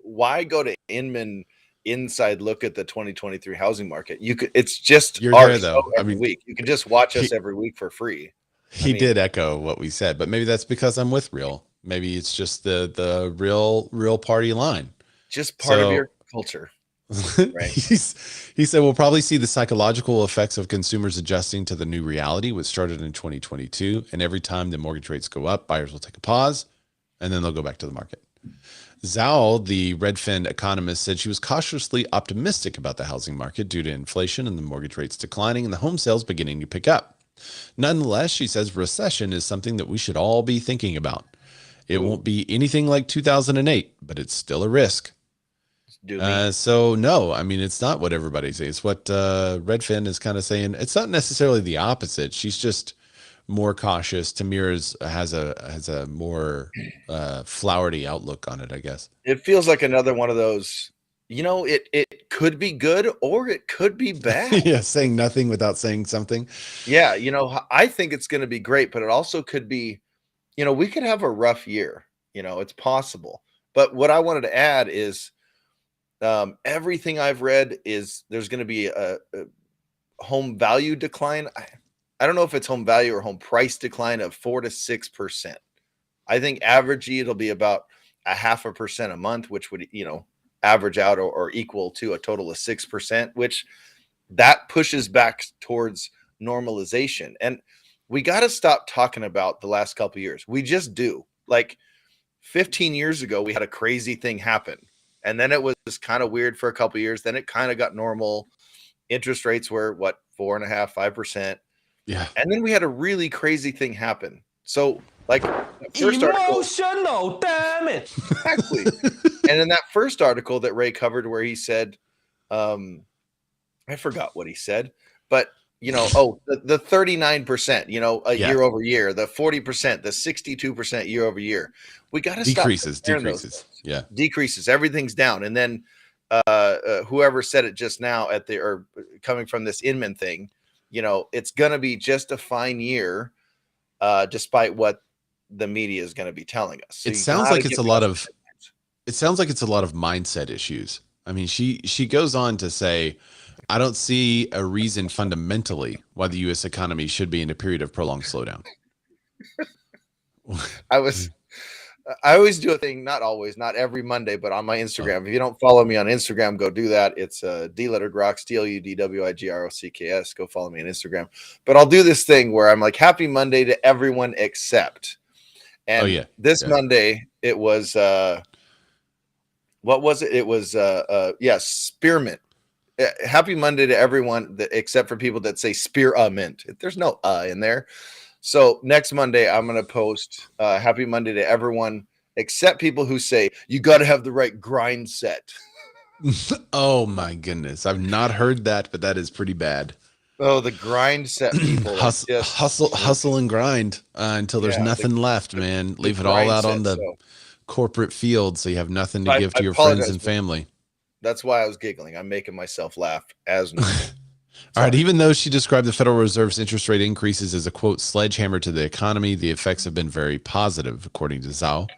why go to Inman Inside Look at the 2023 housing market? You could, it's just You're there, though. Every week. You can just watch us every week for free. He did echo what we said, but maybe that's because I'm with Real. Maybe it's just the real party line. Just part of your culture. Right. He said we'll probably see the psychological effects of consumers adjusting to the new reality, which started in 2022. And every time the mortgage rates go up, buyers will take a pause and then they'll go back to the market. Zhao, the Redfin economist, said she was cautiously optimistic about the housing market due to inflation and the mortgage rates declining and the home sales beginning to pick up. Nonetheless, she says recession is something that we should all be thinking about. It won't be anything like 2008, but it's still a risk. So no, I mean, it's not what everybody says. It's what Redfin is kind of saying. It's not necessarily the opposite. She's just more cautious. Tamir has a more flowery outlook on it, I guess. It feels like another one of those, it could be good or it could be bad. Yeah, saying nothing without saying something. Yeah, I think it's going to be great, but it also could be, we could have a rough year. It's possible. But what I wanted to add is everything I've read is there's going to be a home value decline. I don't know if it's home value or home price decline of 4 to 6%. I think averagely it'll be about 0.5% a month, which would, average out or equal to a total of 6%, which that pushes back towards normalization. And we got to stop talking about the last couple of years. We just do. Like 15 years ago, we had a crazy thing happen. And then it was kind of weird for a couple of years. Then it kind of got normal. Interest rates were 4.5%, 5%. Yeah. And then we had a really crazy thing happen. So like first emotional, damn it. Exactly. And in that first article that Ray covered where he said, I forgot what he said, but the 39%, year over year, the 40%, the 62% year over year. We got to stop decreases. Yeah. Decreases. Everything's down. And then whoever said it just now or coming from this Inman thing, it's going to be just a fine year, despite what the media is going to be telling us. So it sounds like it's a lot of mindset issues. I mean, she goes on to say, I don't see a reason fundamentally why the U.S. economy should be in a period of prolonged slowdown. I always do a thing, not every Monday, but on my Instagram. If you don't follow me on Instagram, go do that. It's D-lettered-grocks, DLUDWIGROCKS. Go follow me on Instagram. But I'll do this thing where I'm like, happy Monday to everyone except. And this Monday, it was, what was it? It was, spearmint. Happy Monday to everyone except for people that say spearmint. There's no in there. So next Monday, I'm going to post happy Monday to everyone except people who say you got to have the right grind set. Oh my goodness. I've not heard that, but that is pretty bad. Oh, the grind set people. Hustle and grind until there's nothing left, man. Leave it all out on the corporate field so you have nothing to give to your friends and family. That's why I was giggling. I'm making myself laugh as normal. All right. Even though she described the Federal Reserve's interest rate increases as a, quote, sledgehammer to the economy, the effects have been very positive, according to Zhao.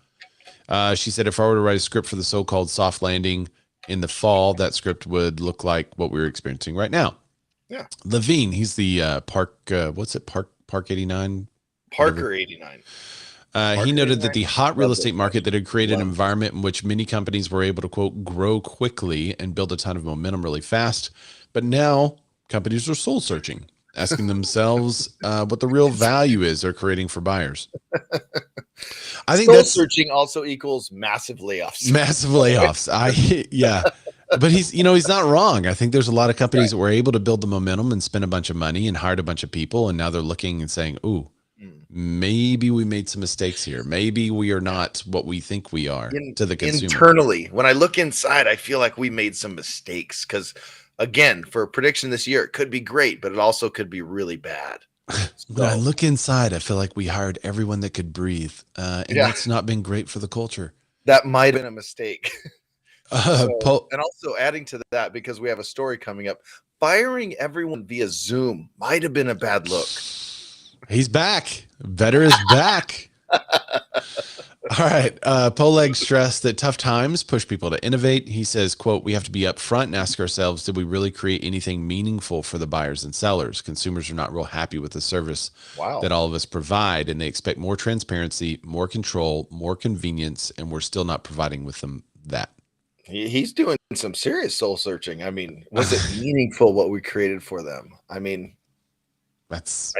She said, if I were to write a script for the so-called soft landing in the fall, that script would look like what we're experiencing right now. Yeah. Levine, he's the Park 89? Parker 89. He noted that the hot real Love estate those market that had created an Love. environment in which many companies were able to, quote, grow quickly and build a ton of momentum really fast. But now companies are soul searching, asking themselves what the real value is they're creating for buyers. I think soul searching also equals massive layoffs. Massive layoffs. Yeah. But he's not wrong. I think there's a lot of companies that were able to build the momentum and spend a bunch of money and hired a bunch of people. And now they're looking and saying, ooh, maybe we made some mistakes here. Maybe we are not what we think we are to the consumer. Internally, when I look inside, I feel like we made some mistakes because, again, for a prediction this year, it could be great, but it also could be really bad. When I look inside, I feel like we hired everyone that could breathe, and that's not been great for the culture. That might have been a mistake. And also adding to that, because we have a story coming up, firing everyone via Zoom might have been a bad look. He's back. Vetter is back. All right. Poleg stressed that tough times push people to innovate. He says, quote, we have to be upfront and ask ourselves, did we really create anything meaningful for the buyers and sellers? Consumers are not real happy with the service that all of us provide, and they expect more transparency, more control, more convenience, and we're still not providing with them that. He's doing some serious soul searching. I mean, was it meaningful what we created for them? I mean, that's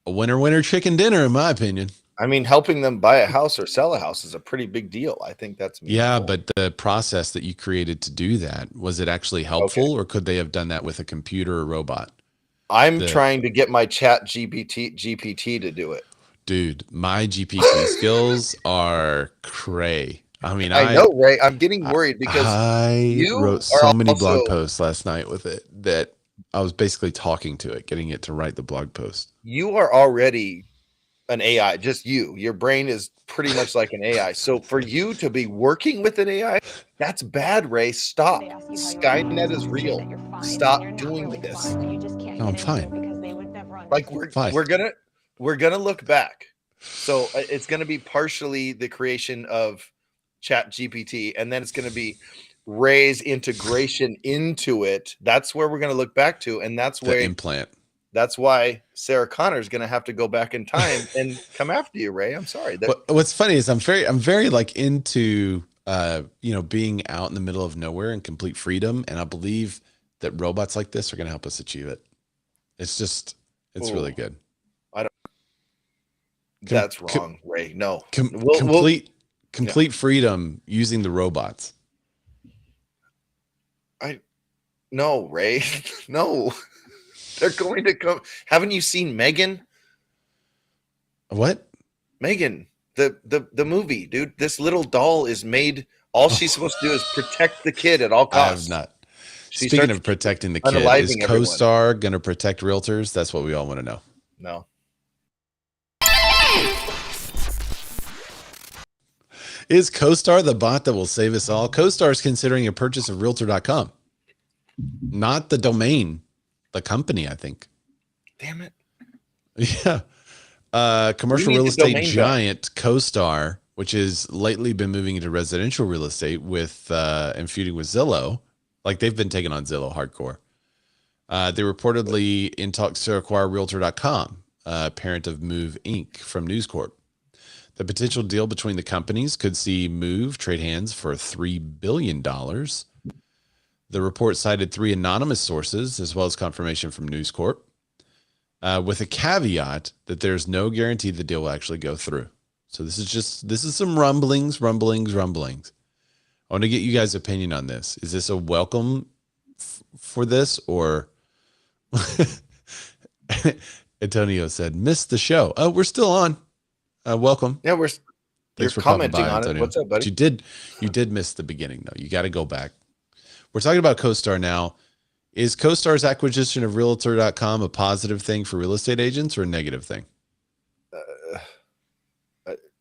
a winner chicken dinner, in my opinion. I mean, helping them buy a house or sell a house is a pretty big deal. I think that's meaningful. Yeah, but the process that you created to do that, was it actually helpful, or could they have done that with a computer or robot? I'm trying to get my chat GPT to do it. Dude, my GPT skills are cray. I mean, I know, Ray. I'm getting worried because I wrote so many blog posts last night with it that I was basically talking to it, getting it to write the blog post. You are already an AI, just you. Your brain is pretty much like an AI. So for you to be working with an AI, that's bad, Ray. Stop. Skynet is real. Stop doing this. No, I'm fine. Like we're gonna look back. So it's gonna be partially the creation of Chat GPT, and then it's going to be Ray's integration into it. That's where we're going to look back to, and that's where implant. That's why Sarah Connor is going to have to go back in time and come after you, Ray. I'm sorry. What's funny is I'm very like into being out in the middle of nowhere and complete freedom, and I believe that robots like this are going to help us achieve it. It's really good. I don't. That's wrong, Ray. No, complete freedom using the robots. No, Ray. No. They're going to come. Haven't you seen Megan? What? Megan, the movie, dude. This little doll is made. All she's supposed to do is protect the kid at all costs. I have not. Speaking of protecting the kid, is CoStar going to protect realtors? That's what we all want to know. No. Is CoStar the bot that will save us all? CoStar is considering a purchase of realtor.com. Not the domain, the company, I think. Damn it. Yeah. Commercial real estate giant CoStar, which has lately been moving into residential real estate with and feuding with Zillow. Like they've been taking on Zillow hardcore. They reportedly in talks to acquire realtor.com, parent of Move Inc. from News Corp. The potential deal between the companies could see Move trade hands for $3 billion. The report cited 3 anonymous sources as well as confirmation from News Corp, with a caveat that there's no guarantee the deal will actually go through. So this is some rumblings. I want to get you guys' opinion on this. Is this a welcome for this, or Antonio said, missed the show. Oh, we're still on. Welcome. Yeah, Thanks you're for commenting on Antonio. it. What's up, buddy? But you did miss the beginning though. You got to go back. We're talking about CoStar now. Is CoStar's acquisition of realtor.com a positive thing for real estate agents or a negative thing?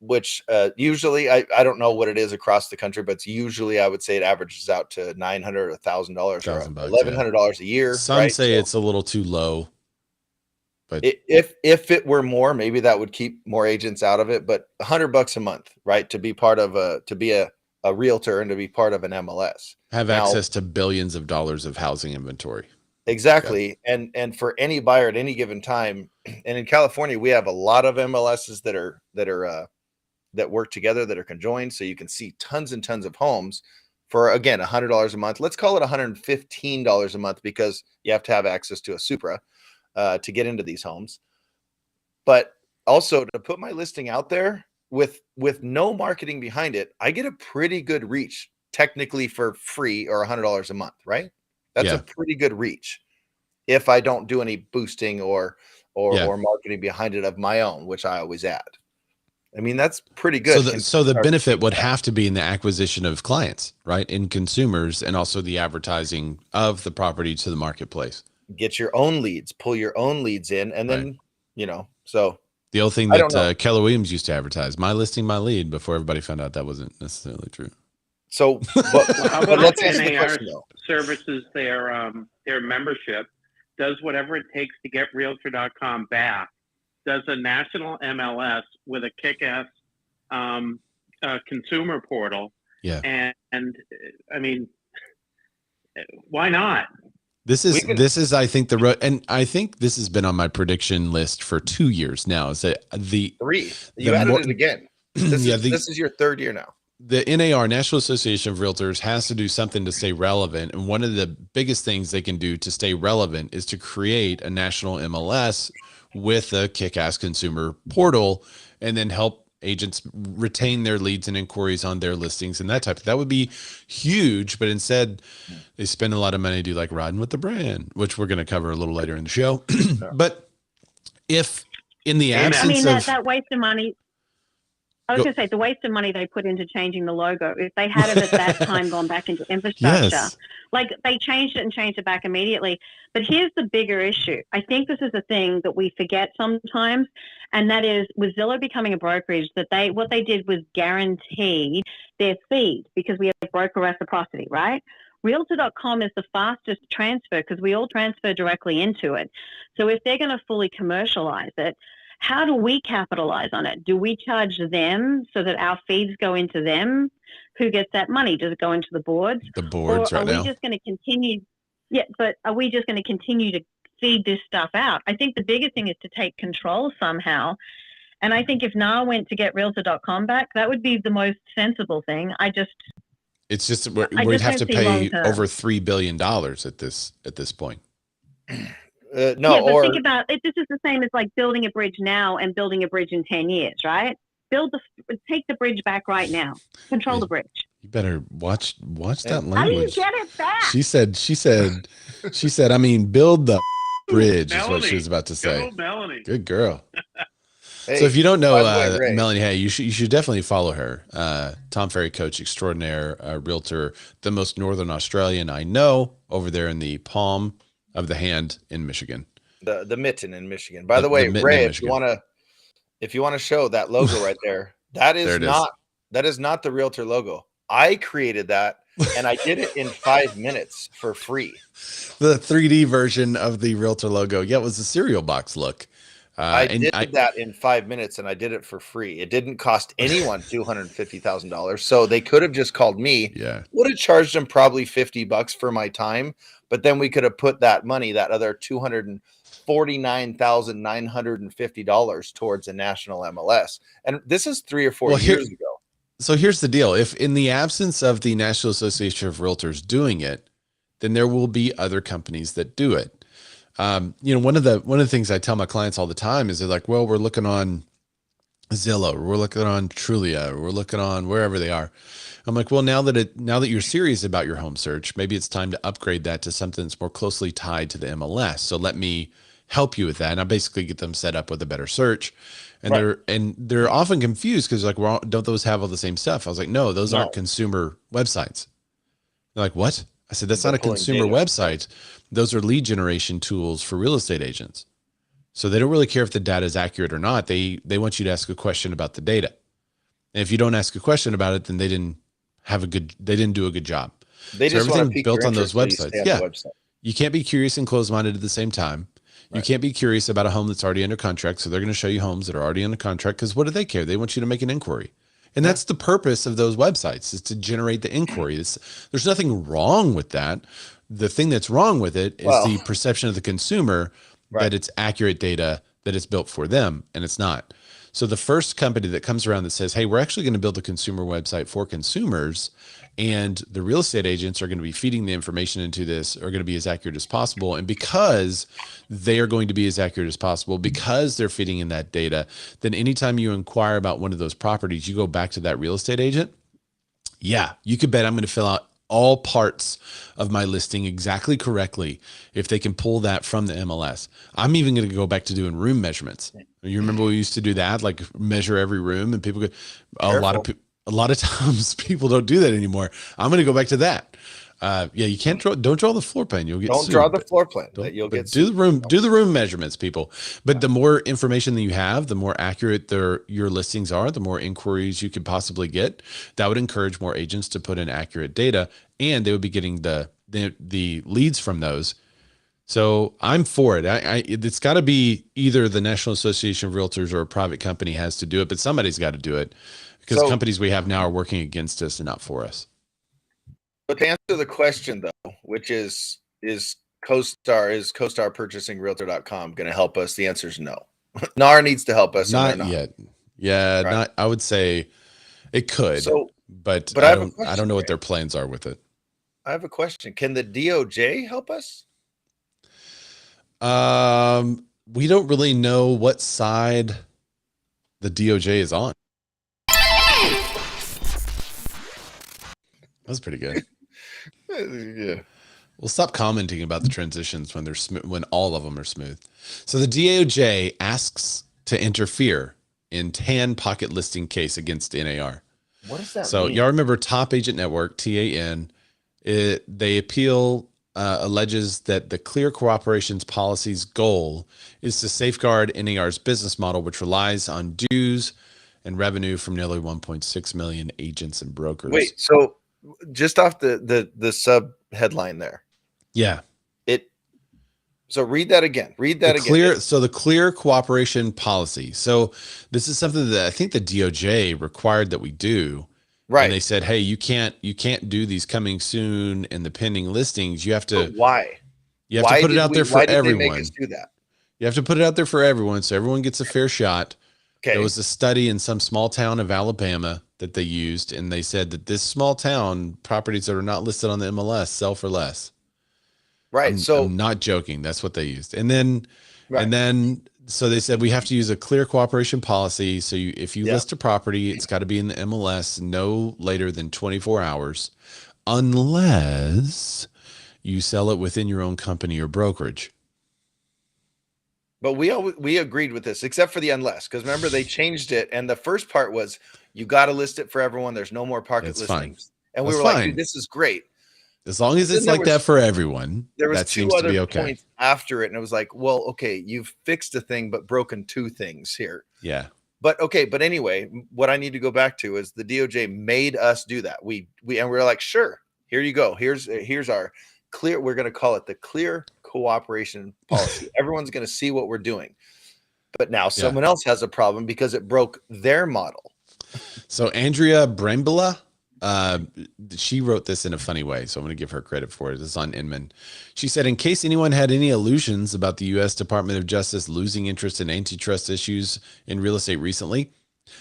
which usually I don't know what it is across the country, but it's usually I would say it averages out to $900 or $1,000 or $1,100 a year. Some right? say it's a little too low. But if it were more, maybe that would keep more agents out of it. But $100 a month, right, to be part of a realtor and to be part of an MLS, have access to billions of dollars of housing inventory. Exactly. Yeah. And for any buyer at any given time, and in California, we have a lot of MLSs that work together, that are conjoined, so you can see tons and tons of homes for, again, $100 a month. Let's call it $115 a month, because you have to have access to a Supra to get into these homes. But also, to put my listing out there with no marketing behind it, I get a pretty good reach, technically, for free or $100 a month, right? That's a pretty good reach if I don't do any boosting or marketing behind it of my own, which I always add. I mean, that's pretty good. So the benefit would have to be in the acquisition of clients, right? In consumers, and also the advertising of the property to the marketplace. Get your own leads, pull your own leads in, and then, so. The old thing that Keller Williams used to advertise, my listing, my lead, before everybody found out that wasn't necessarily true. So, but let's answer the question, though. Services their membership, does whatever it takes to get Realtor.com back, does a national MLS with a kick-ass consumer portal. Yeah. And I mean, why not? This is, I think, and I think this has been on my prediction list for 2 years now. Is that three? You added it again. This is your third year now. The NAR, National Association of Realtors, has to do something to stay relevant. And one of the biggest things they can do to stay relevant is to create a national MLS with a kick-ass consumer portal, and then help agents retain their leads and inquiries on their listings and that type of, that would be huge. But instead they spend a lot of money to do like riding with the brand, which we're going to cover a little later in the show. But if in the absence that waste of money, I was going to say, the waste of money they put into changing the logo, if they had it at that time gone back into infrastructure, like they changed it back immediately. But here's the bigger issue. I think this is a thing that we forget sometimes, and that is, with Zillow becoming a brokerage, that what they did was guarantee their feed, because we have broker reciprocity, right? Realtor.com is the fastest transfer because we all transfer directly into it. So if they're going to fully commercialize it, how do we capitalize on it? Do we charge them so that our feeds go into them? Who gets that money? Does it go into the boards? The boards, right now. Or are we just going to continue? Yeah, but are we just going to continue to feed this stuff out? I think the bigger thing is to take control somehow. And I think if NAR went to get Realtor.com back, that would be the most sensible thing. It's just we'd have to pay over $3 billion at this point. No, yeah, but think about it. This is the same as like building a bridge now and building a bridge in 10 years, right? Take the bridge back right now. Control the bridge. You better watch that language. How do you get it back? She said, I mean, build the bridge is what she was about to say. Go, Melanie. Good girl. Hey, so if you don't know Melanie, hey, you should definitely follow her. Tom Ferry, coach extraordinaire, realtor, the most Northern Australian I know, over there in the palm of the hand in Michigan. The mitten in Michigan. By the way, Ray, if you want to show that logo right there, that is not the realtor logo. I created that, and I did it in 5 minutes for free. The 3D version of the realtor logo. Yeah, it was a cereal box look. I did that in 5 minutes, and I did it for free. It didn't cost anyone $250,000. So they could have just called me. Yeah. Would have charged them probably $50 for my time. But then we could have put that money, that other $249,950 towards a national MLS. And this is 3 or 4 years ago. So here's the deal. If in the absence of the National Association of Realtors doing it, then there will be other companies that do it. One of the things I tell my clients all the time is they're like, well, we're looking on Zillow, we're looking on Trulia, we're looking on wherever they are. I'm like, well, now that you're serious about your home search, maybe it's time to upgrade that to something that's more closely tied to the MLS. So let me help you with that. And I basically get them set up with a better search. And they're often confused because like, well, don't those have all the same stuff? I was like, no, those aren't consumer websites. They're like, what? I said, that's not a consumer website. Those are lead generation tools for real estate agents. So they don't really care if the data is accurate or not. They want you to ask a question about the data. And if you don't ask a question about it, then they didn't do a good job. They So just want to everything pique built your on those interest, so you websites. stay on Yeah. the website. You can't be curious and closed-minded at the same time. You Right. can't be curious about a home that's already under contract. So they're going to show you homes that are already under contract, because what do they care? They want you to make an inquiry. And that's the purpose of those websites, is to generate the inquiry. There's nothing wrong with that. The thing that's wrong with it is the perception of the consumer that it's accurate data, that it's built for them, and it's not. So the first company that comes around that says, hey, we're actually going to build a consumer website for consumers, and the real estate agents are going to be feeding the information into this, are going to be as accurate as possible. And because they are going to be as accurate as possible, because they're feeding in that data, then anytime you inquire about one of those properties, you go back to that real estate agent. Yeah, you could bet I'm going to fill out all parts of my listing exactly correctly if they can pull that from the MLS. I'm even going to go back to doing room measurements. You remember we used to do that, like measure every room, and people could, a lot of times people don't do that anymore. I'm going to go back to that. Yeah, you can't don't draw the floor plan. You'll get Don't sued. draw the floor plan. You'll get do sued. the room measurements, people. But the more information that you have, the more accurate your listings are, the more inquiries you could possibly get. That would encourage more agents to put in accurate data, and they would be getting the leads from those. So I'm for it. It's got to be either the National Association of Realtors or a private company has to do it, but somebody's got to do it, because companies we have now are working against us and not for us. But to answer the question, though, which is CoStar purchasing realtor.com going to help us? The answer is no. NAR needs to help us. Not yet. Yeah, right. I would say it could, but I don't know what their plans are with it. I have a question. Can the DOJ help us? We don't really know what side the DOJ is on. That's pretty good. Yeah. We'll stop commenting about the transitions when they're when all of them are smooth. So the DOJ asks to interfere in TAN pocket listing case against NAR. What does that mean? So y'all remember Top Agent Network, TAN? They appeal alleges that the Clear Cooperations Policy's goal is to safeguard NAR's business model, which relies on dues and revenue from nearly 1.6 million agents and brokers. Wait, so just off the sub headline there. Yeah. So read that again. So the Clear Cooperation Policy. So this is something that I think the DOJ required that we do. Right. And they said, hey, you can't do these coming soon and the pending listings. You have to. But why? You have to put it out there for everyone. Why did they make us do that? You have to put it out there for everyone, so everyone gets a fair shot. Okay. There was a study in some small town of Alabama that they used, and they said that this small town, properties that are not listed on the MLS sell for less. Right. I'm not joking. That's what they used. And then, so they said we have to use a Clear Cooperation Policy. So if you list a property, it's got to be in the MLS no later than 24 hours, unless you sell it within your own company or brokerage. But we agreed with this, except for the unless, because remember they changed it, and the first part was you got to list it for everyone. There's no more pocket listings, fine. And we were like, dude, this is great. As long as it's like that for everyone, there was that two seems other to be okay. points after it, and it was like, well, okay, you've fixed a thing, but broken two things here. Yeah. But okay, but anyway, what I need to go back to is the DOJ made us do that. We were like, sure, here you go. Here's our clear. We're going to call it the Clear Cooperation Policy. Everyone's going to see what we're doing. But now someone else has a problem because it broke their model. So Andrea Brambilla, she wrote this in a funny way, so I'm going to give her credit for it. This is on Inman. She said, in case anyone had any illusions about the U.S. Department of Justice losing interest in antitrust issues in real estate recently,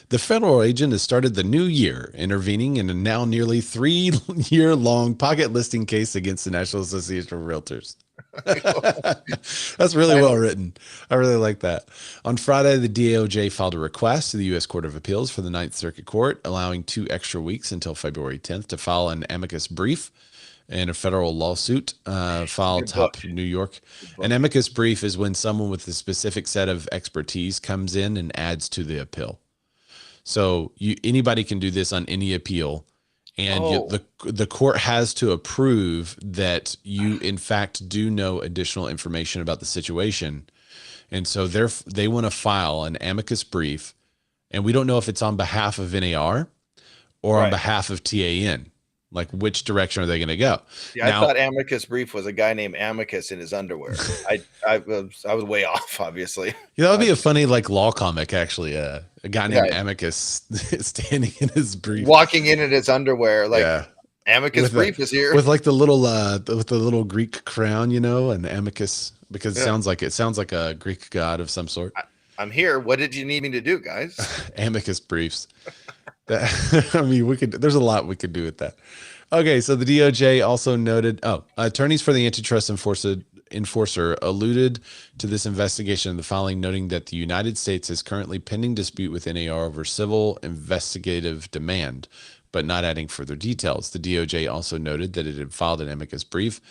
the federal agent has started the new year intervening in a now nearly 3-year-long pocket listing case against the National Association of Realtors. That's really well written. I really like that. On Friday, the DOJ filed a request to the U.S. Court of Appeals for the Ninth Circuit Court, allowing 2 extra weeks until February 10th to file an amicus brief in a federal lawsuit filed top New York. An amicus brief is when someone with a specific set of expertise comes in and adds to the appeal. So anybody can do this on any appeal. And the court has to approve that you, in fact, do know additional information about the situation. And so they want to file an amicus brief And we don't know if it's on behalf of NAR or on Right. behalf of TAN. Like, which direction are they going to go? Yeah, Now, I thought Amicus Brief was a guy named Amicus in his underwear. I was way off, obviously. yeah, that would be a funny like law comic, actually. A guy named Yeah. Amicus standing in his brief, Walking in his underwear, like yeah, Amicus Brief is here. with like the little Greek crown, you know, and Amicus, because Yeah. it sounds like a Greek god of some sort. I'm here. What did you need me to do, guys? Amicus briefs. I mean, there's a lot we could do with that. Okay, so the DOJ also noted, attorneys for the antitrust enforcer alluded to this investigation in the filing, noting that the United States is currently pending dispute with NAR over civil investigative demand, but not adding further details. The DOJ also noted that it had filed an amicus brief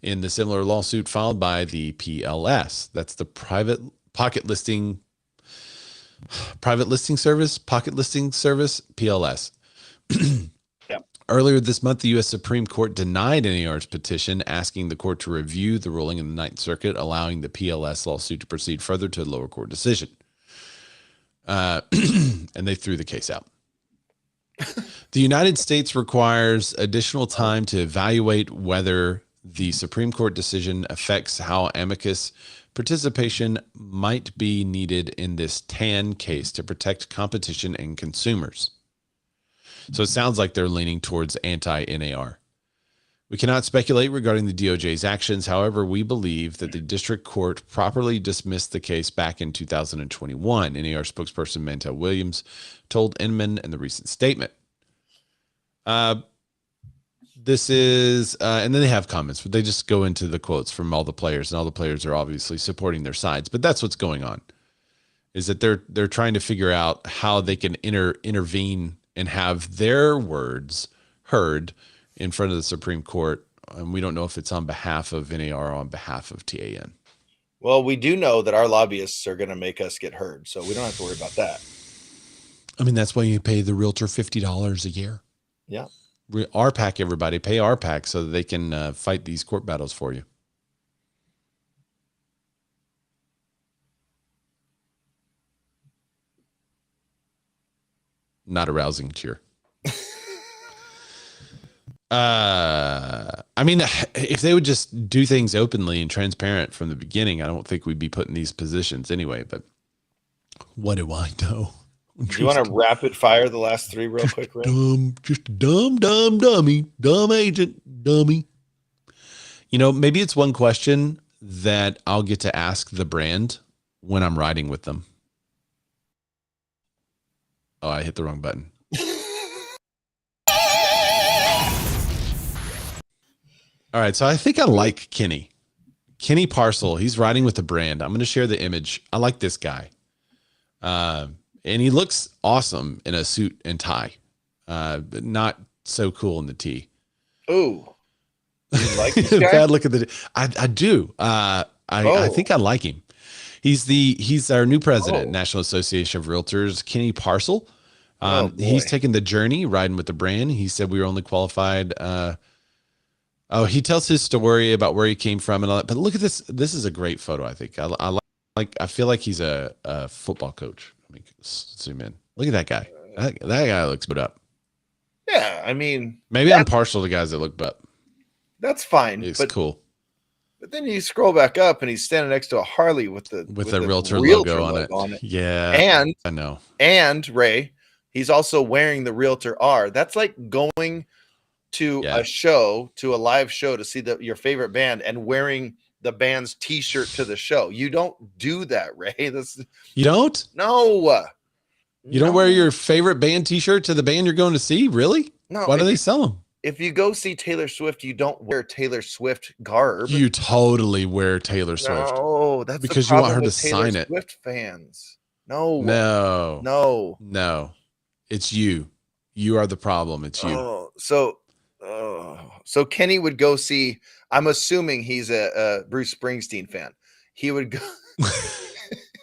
in the similar lawsuit filed by the PLS. That's the Private Listing Service, PLS. Yep. Earlier this month, the U.S. Supreme Court denied NAR's petition, asking the court to review the ruling in the Ninth Circuit, allowing the PLS lawsuit to proceed further to a lower court decision. And they threw the case out. The United States requires additional time to evaluate whether the Supreme Court decision affects how amicus participation might be needed in this TAN case to protect competition and consumers. So it sounds like they're leaning towards anti-NAR. We cannot speculate regarding the DOJ's actions. However, we believe that the district court properly dismissed the case back in 2021. NAR spokesperson Mantel Williams told Inman in the recent statement. This is, and then they have comments, but they just go into the quotes from all the players, and all the players are obviously supporting their sides. But that's what's going on, is that they're trying to figure out how they can intervene and have their words heard in front of the Supreme Court. And we don't know if it's on behalf of NAR or on behalf of TAN. Well, we do know that our lobbyists are going to make us get heard, so we don't have to worry about that. I mean, that's why you pay the realtor $50 a year. Yeah. RPAC, everybody, pay RPAC so that they can fight these court battles for you. Not a rousing cheer. I mean, if they would just do things openly and transparent from the beginning, I don't think we'd be put in these positions anyway, but what do I know? Do you want to rapid fire the last three real quick, Ray? Just a dumb dummy, dumb agent, dummy. You know, maybe it's one question that I'll get to ask the brand when I'm riding with them. Oh, I hit the wrong button. All right, so I think I like Kenny Parcell. He's riding with the brand. I'm going to share the image. I like this guy. And he looks awesome in a suit and tie, but not so cool in the tee. Ooh, you like this guy? Bad look at the. I do. I think I like him. He's our new president, National Association of Realtors, Kenny Parcell. He's taken the journey riding with the brand. He said we were only qualified. He tells his story about where he came from and all that. But look at this. This is a great photo. I think I feel like he's a football coach. Let me zoom in. Look at that guy. That guy looks put up. Yeah, I mean, maybe I'm partial to guys that look butt. That's fine. It's cool. But then you scroll back up and he's standing next to a Harley with the realtor logo on it. Yeah. And I know. And Ray, he's also wearing the Realtor R. That's like going to a live show to see your favorite band and wearing the band's t-shirt to the show. You don't do that, Ray. You don't? No. You don't wear your favorite band t-shirt to the band you're going to see? Really? No. Why do they sell them? If you go see Taylor Swift, you don't wear Taylor Swift garb. You totally wear Taylor Swift. No, that's because you want her to sign it. Swift fans. No. It's you. You are the problem. It's you. So Kenny would go see. I'm assuming he's a Bruce Springsteen fan. He would go.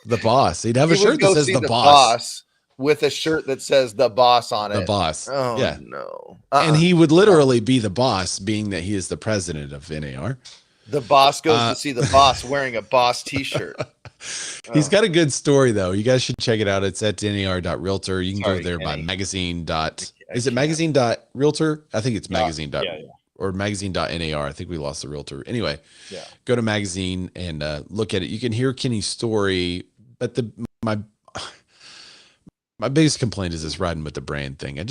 The Boss. He'd have a shirt that says the boss with a shirt that says the boss on it. The Boss. Oh, yeah. No. And he would literally be the boss, being that he is the president of NAR. The boss goes to see the boss wearing a boss t-shirt. He's got a good story though. You guys should check it out. It's at nar.realtor. You can go there by magazine. Is it magazine.realtor? I think it's magazine. Or magazine.nar. I think we lost the realtor. Anyway, go to magazine and look at it. You can hear Kenny's story, but my biggest complaint is this riding with the brand thing. I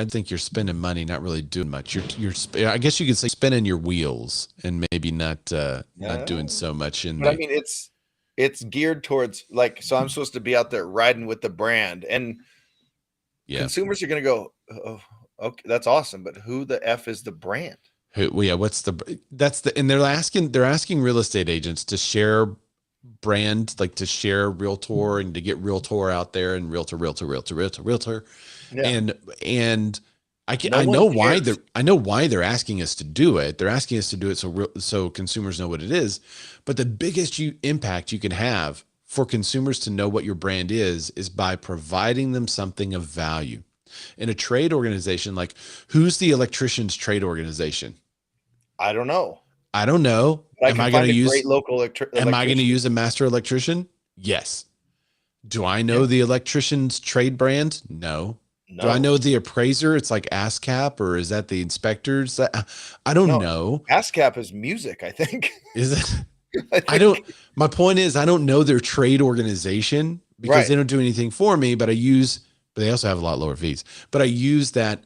think you're spending money, not really doing much. I guess you could say spinning your wheels and maybe not doing so much But I mean, it's geared towards so I'm supposed to be out there riding with the brand, and consumers are going to go, oh, okay, that's awesome. But who the F is the brand? And they're asking real estate agents to share brand, to share realtor and to get realtor out there and realtor. Yeah. And I know why they're asking us to do it. They're asking us to do it so consumers know what it is. But the biggest impact you can have for consumers to know what your brand is by providing them something of value. In a trade organization, who's the electrician's trade organization? I don't know. Am I going to use a master electrician? Yes. Do I know the electrician's trade brand? No. Do I know the appraiser? It's like ASCAP, or is that the inspectors? I don't know. ASCAP is music, I think. Is it? My point is, I don't know their trade organization because they don't do anything for me, but they also have a lot lower fees. But I use that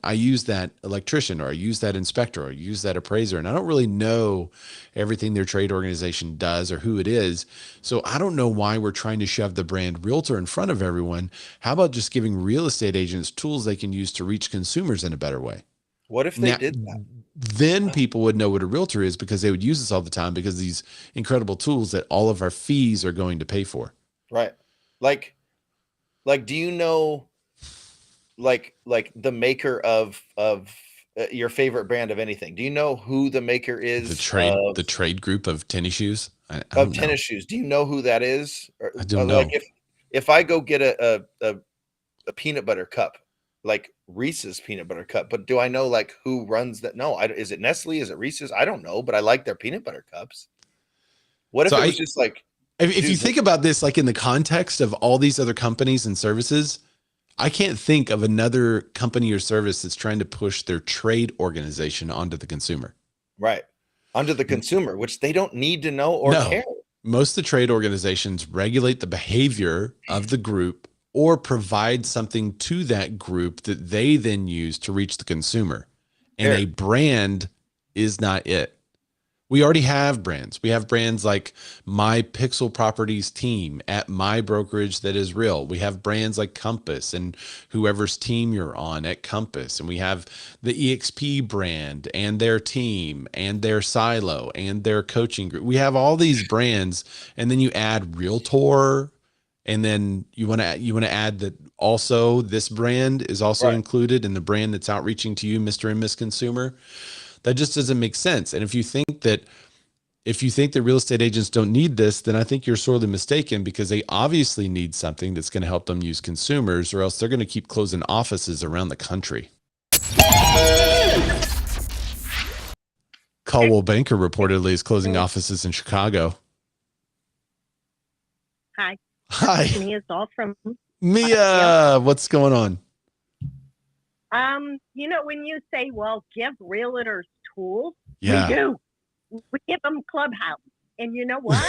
electrician, or I use that inspector, or I use that appraiser, and I don't really know everything their trade organization does or who it is. So I don't know why we're trying to shove the brand realtor in front of everyone. How about just giving real estate agents tools they can use to reach consumers in a better way? What if they did that? Then people would know what a realtor is because they would use this all the time because of these incredible tools that all of our fees are going to pay for. Right. Do you know the maker of your favorite brand of anything? Do you know who the maker is? The trade group of tennis shoes. Tennis shoes. Do you know who that is? I don't know. If I go get a peanut butter cup, like Reese's peanut butter cup, but do I know who runs that? No. Is it Nestle? Is it Reese's? I don't know, but I like their peanut butter cups. What if it was just if you think about this, in the context of all these other companies and services, I can't think of another company or service that's trying to push their trade organization onto the consumer. Right. Onto the consumer, which they don't need to know or care. Most of the trade organizations regulate the behavior of the group or provide something to that group that they then use to reach the consumer. And a brand is not it. We already have brands. We have brands like My Pixel Properties Team at My Brokerage That Is Real. We have brands like Compass and whoever's team you're on at Compass. And we have the EXP brand and their team and their silo and their coaching group. We have all these brands, and then you add Realtor, and then you want to add that also this brand is also included in the brand that's outreaching to you, Mr. and Miss Consumer. That just doesn't make sense. And if you think that real estate agents don't need this, then I think you're sorely mistaken, because they obviously need something that's going to help them use consumers, or else they're going to keep closing offices around the country. Coldwell Banker reportedly is closing offices in Chicago. Hi. Mia from Mia, what's going on? When you say, well, give realtors tools, we do. We give them Clubhouse. And you know what?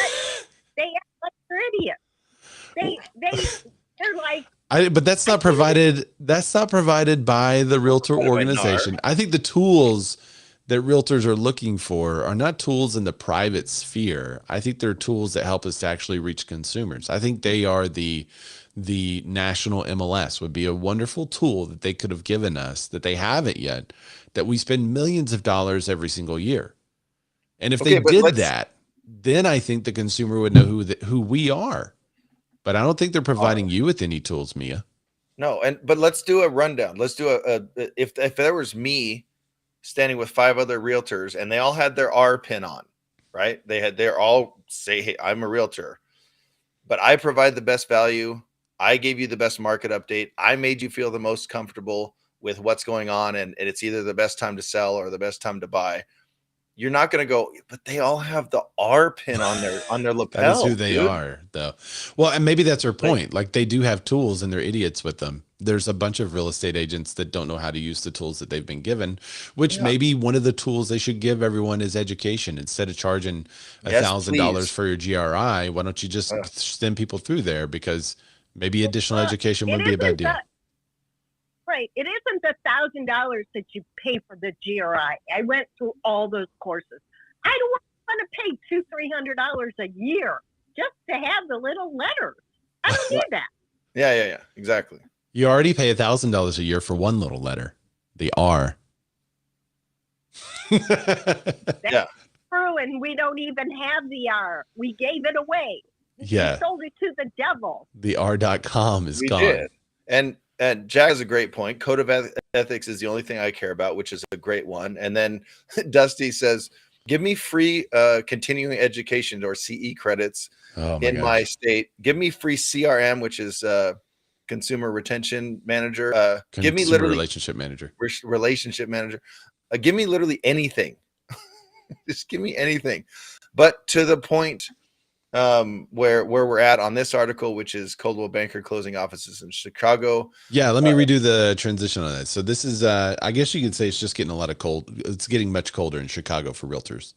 They act like they're idiots. They're like, but that's not provided. That's not provided by the realtor organization. I think the tools that realtors are looking for are not tools in the private sphere. I think they're tools that help us to actually reach consumers. I think they are the national MLS would be a wonderful tool that they could have given us, that they haven't yet, that we spend millions of dollars every single year. And if they did that, then I think the consumer would know who we are. But I don't think they're providing you with any tools, Mia. No, but let's do a rundown. Let's do if there was me standing with 5 other realtors and they all had their R pin on, right? They're all say, hey, I'm a realtor, but I provide the best value. I gave you the best market update. I made you feel the most comfortable with what's going on, and it's either the best time to sell or the best time to buy. you're not going to go, but they all have the R pin on their lapel. That is who they are, though. Well, and maybe that's their point. Like they do have tools and they're idiots with them. There's a bunch of real estate agents that don't know how to use the tools that they've been given, which maybe one of the tools they should give everyone is education. Instead of charging $1,000 for your GRI, why don't you just send people through there? Because maybe additional education wouldn't be a bad deal. Right. It isn't the $1,000 that you pay for the GRI. I went through all those courses. I don't want to pay $200-300 a year just to have the little letters. I don't need that. Yeah. Exactly. You already pay $1,000 a year for one little letter, the R. That's true, and we don't even have the R. We gave it away. Yeah. We sold it to the devil. The R.com is gone. Did. And Jack has a great point. Code of ethics is the only thing I care about, which is a great one. And then Dusty says, give me free continuing education or CE credits my state. Give me free CRM, which is consumer retention manager. Give me literally relationship manager. Give me literally anything. Just give me anything. But to the point where we're at on this article, which is Coldwell Banker closing offices in Chicago. Yeah, let me redo the transition on that. So this is, I guess you could say it's just getting a lot of cold. It's getting much colder in Chicago for realtors.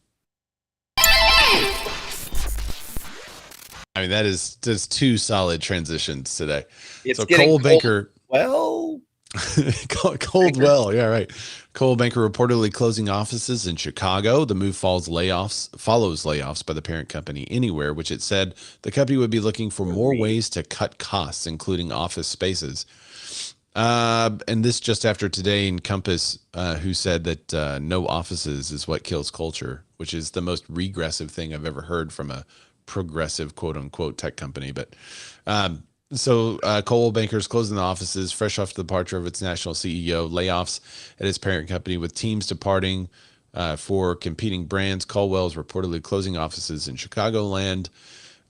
I mean, that is just two solid transitions today. It's Coldwell Banker. Well, Coldwell, yeah, right. Coldwell Banker reportedly closing offices in Chicago. The move follows layoffs by the parent company Anywhere, which it said the company would be looking for more ways to cut costs, including office spaces. And this just after today in Compass, who said that no offices is what kills culture, which is the most regressive thing I've ever heard from a progressive quote unquote tech company. But so Coldwell Banker is closing the offices fresh off the departure of its national CEO, layoffs at its parent company with teams departing for competing brands. Coldwell is reportedly closing offices in Chicagoland.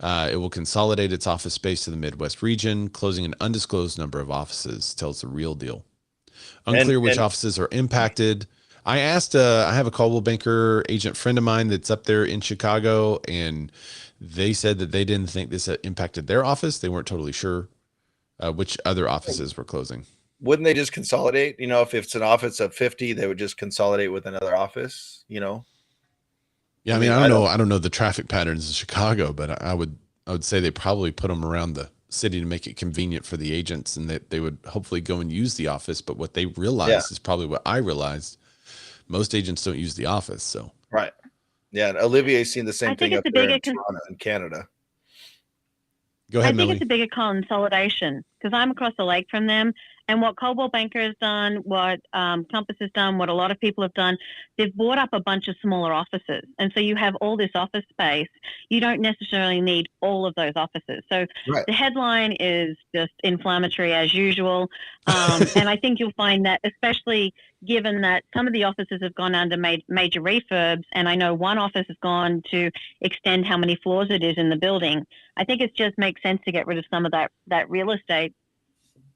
It will consolidate its office space to the Midwest region, closing an undisclosed number of offices, tells The Real Deal. Unclear which offices are impacted. I asked, I have a Coldwell Banker agent friend of mine that's up there in Chicago, and they said that they didn't think this impacted their office. They weren't totally sure which other offices were closing. Wouldn't they just consolidate? You know, if it's an office of 50, they would just consolidate with another office, you know? Yeah, I mean, I don't know the traffic patterns in Chicago, but I would say they probably put them around the city to make it convenient for the agents, and that they would hopefully go and use the office. But what they realized is probably what I realized. Most agents don't use the office, so. Right. Yeah, and Olivier's seen the same thing up there in Toronto in Canada. Go ahead, Melanie. I think it's a bigger consolidation because I'm across the lake from them. And what Coldwell Banker has done, what Compass has done, what a lot of people have done, they've bought up a bunch of smaller offices. And so you have all this office space. You don't necessarily need all of those offices. So the headline is just inflammatory as usual. And I think you'll find that, especially given that some of the offices have gone under major refurbs, and I know one office has gone to extend how many floors it is in the building. I think it just makes sense to get rid of some of that real estate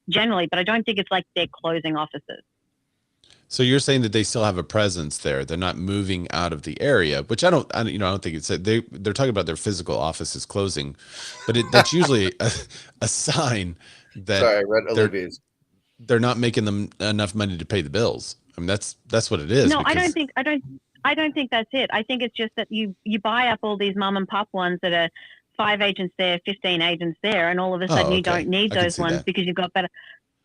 generally, but I don't think it's like they're closing offices. So you're saying that they still have a presence there. They're not moving out of the area, which I don't think it's they're talking about their physical offices closing, but that's usually a sign that I read Olivier's. They're not making them enough money to pay the bills. I mean, that's what it is. No, I don't think that's it. I think it's just that you buy up all these mom and pop ones that are 5 agents there, 15 agents there, and all of a sudden you don't need those ones because you've got better.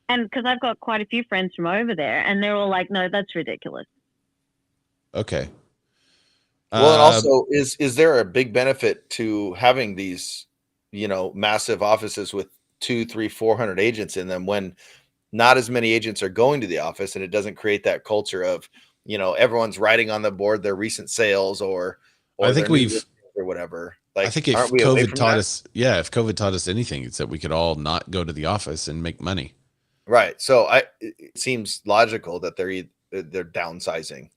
And because I've got quite a few friends from over there, and they're all like, "No, that's ridiculous." Okay. Well, and also, is there a big benefit to having these, massive offices with 200, 300, 400 agents in them when not as many agents are going to the office, and it doesn't create that culture of, everyone's writing on the board their recent sales or I think or whatever. Like, I think if COVID taught us anything, it's that we could all not go to the office and make money. Right. So it seems logical that they're downsizing,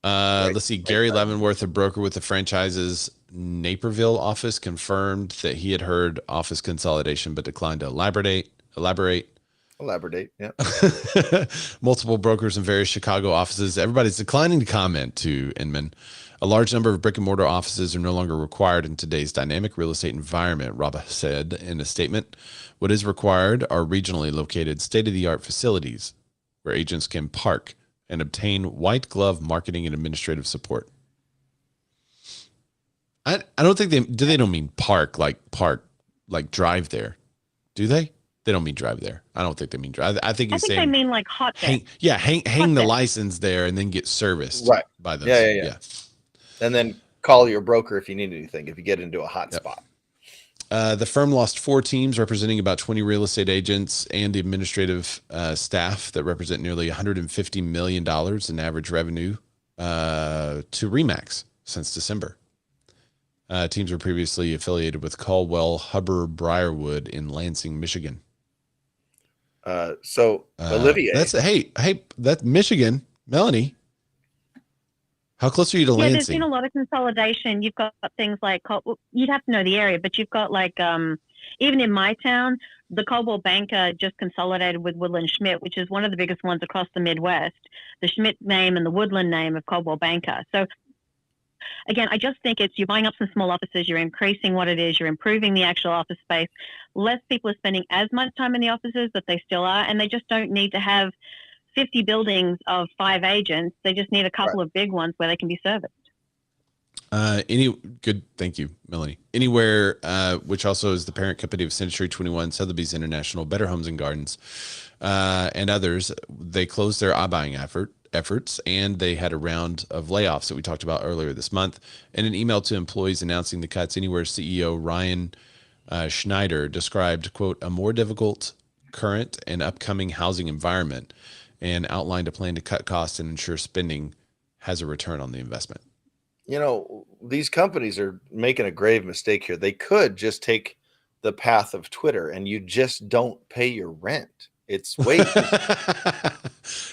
Let's see. Gary Leavenworth, a broker with the franchise's Naperville office, confirmed that he had heard office consolidation, but declined to elaborate. Elaborate. Yeah. Multiple brokers in various Chicago offices. Everybody's declining to comment to Inman. A large number of brick and mortar offices are no longer required in today's dynamic real estate environment, Rabah said in a statement. What is required are regionally located state-of-the-art facilities where agents can park and obtain white glove marketing and administrative support. I don't think they don't mean park like drive there. Do they? They don't mean drive there. I don't think they mean drive. I think they mean like hot hang the license there and then get serviced by them. Yeah. And then call your broker if you need anything, if you get into a hot spot. The firm lost 4 teams representing about 20 real estate agents and the administrative staff that represent nearly $150 million in average revenue to RE/MAX since December. Teams were previously affiliated with Coldwell Briarwood in Lansing, Michigan. Olivier. That's Michigan. Melanie. How close are you to Lansing? There's been a lot of consolidation. You've got things like, you'd have to know the area, but you've got like, even in my town, the Coldwell Banker just consolidated with Woodland Schmidt, which is one of the biggest ones across the Midwest, the Schmidt name and the Woodland name of Coldwell Banker. So again, I just think you're buying up some small offices, you're increasing what it is, you're improving the actual office space. Less people are spending as much time in the offices, but they still are, and they just don't need to have 50 buildings of 5 agents. They just need a couple of big ones where they can be serviced. Thank you, Melanie. Anywhere, which also is the parent company of Century 21, Sotheby's International, Better Homes and Gardens, and others, they closed their iBuying efforts, and they had a round of layoffs that we talked about earlier this month. In an email to employees announcing the cuts, Anywhere CEO Ryan Schneider described, quote, a more difficult current and upcoming housing environment, and outlined a plan to cut costs and ensure spending has a return on the investment. These companies are making a grave mistake here. They could just take the path of Twitter and you just don't pay your rent. It's way.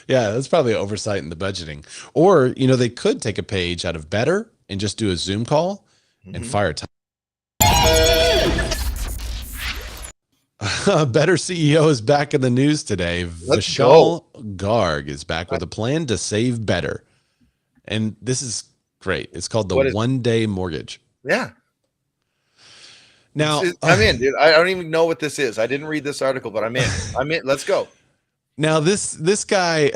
Yeah, that's probably an oversight in the budgeting. Or, they could take a page out of Better and just do a Zoom call and fire time. Better CEO is back in the news today. Vishal Garg is back with a plan to save Better. And this is great. It's called the one-day mortgage. Yeah. Now, I'm in, dude. I don't even know what this is. I didn't read this article, but I'm in. Let's go. Now, this guy,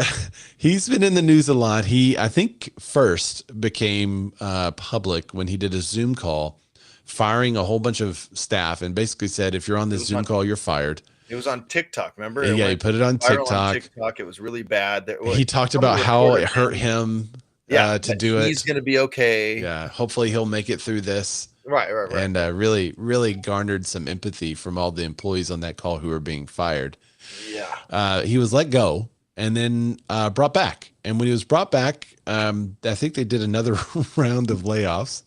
he's been in the news a lot. He, I think, first became public when he did a Zoom call, firing a whole bunch of staff, and basically said, if you're on this Zoom call, you're fired. It was on TikTok, remember? Yeah, he put it on TikTok. It was really bad. He talked about how it hurt him to do it. He's going to be okay. Yeah, hopefully he'll make it through this. Right. And really, really garnered some empathy from all the employees on that call who were being fired. Yeah. He was let go and then brought back. And when he was brought back, I think they did another round of layoffs.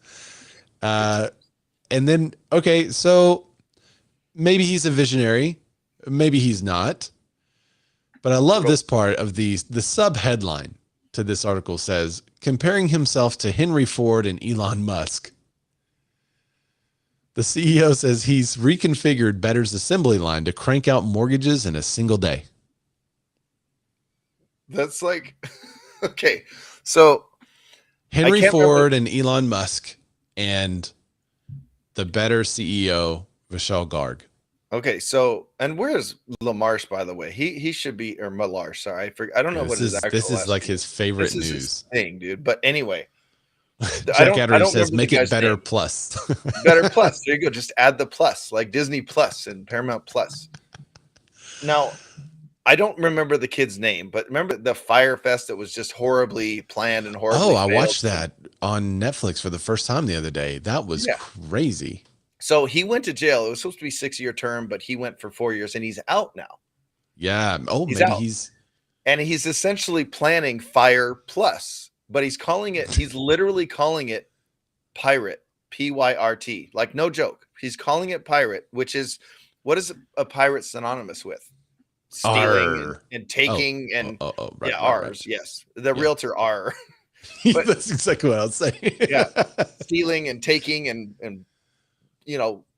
And then, okay, so maybe he's a visionary, maybe he's not. But I love this part of the sub headline to this article says, comparing himself to Henry Ford and Elon Musk. The CEO says he's reconfigured Better's assembly line to crank out mortgages in a single day. That's like, okay. So Henry Ford and Elon Musk and the Better CEO, Vishal Garg. Okay. So, and where's LaMarche, by the way? He should be, or Malarche, sorry. I don't know what his actual This is like his favorite news. His thing, dude. But anyway. Jack Adder says, make it Better Plus. Better Plus. There you go. Just add the plus, like Disney Plus and Paramount Plus. Now, I don't remember the kid's name, but remember the Fire Fest that was just horribly planned and horribly failed? I watched that on Netflix for the first time the other day. That was crazy. So he went to jail. It was supposed to be 6-year term, but he went for 4 years and he's out now. Yeah. Oh, he's maybe out. And he's essentially planning Fire Plus. But he's literally calling it Pirate, Pyrt. Like, no joke. He's calling it Pirate, which is, what is a pirate synonymous with? Stealing and taking right, ours. Yes. The realtor R. But, that's exactly what I was saying. Yeah. Stealing and taking and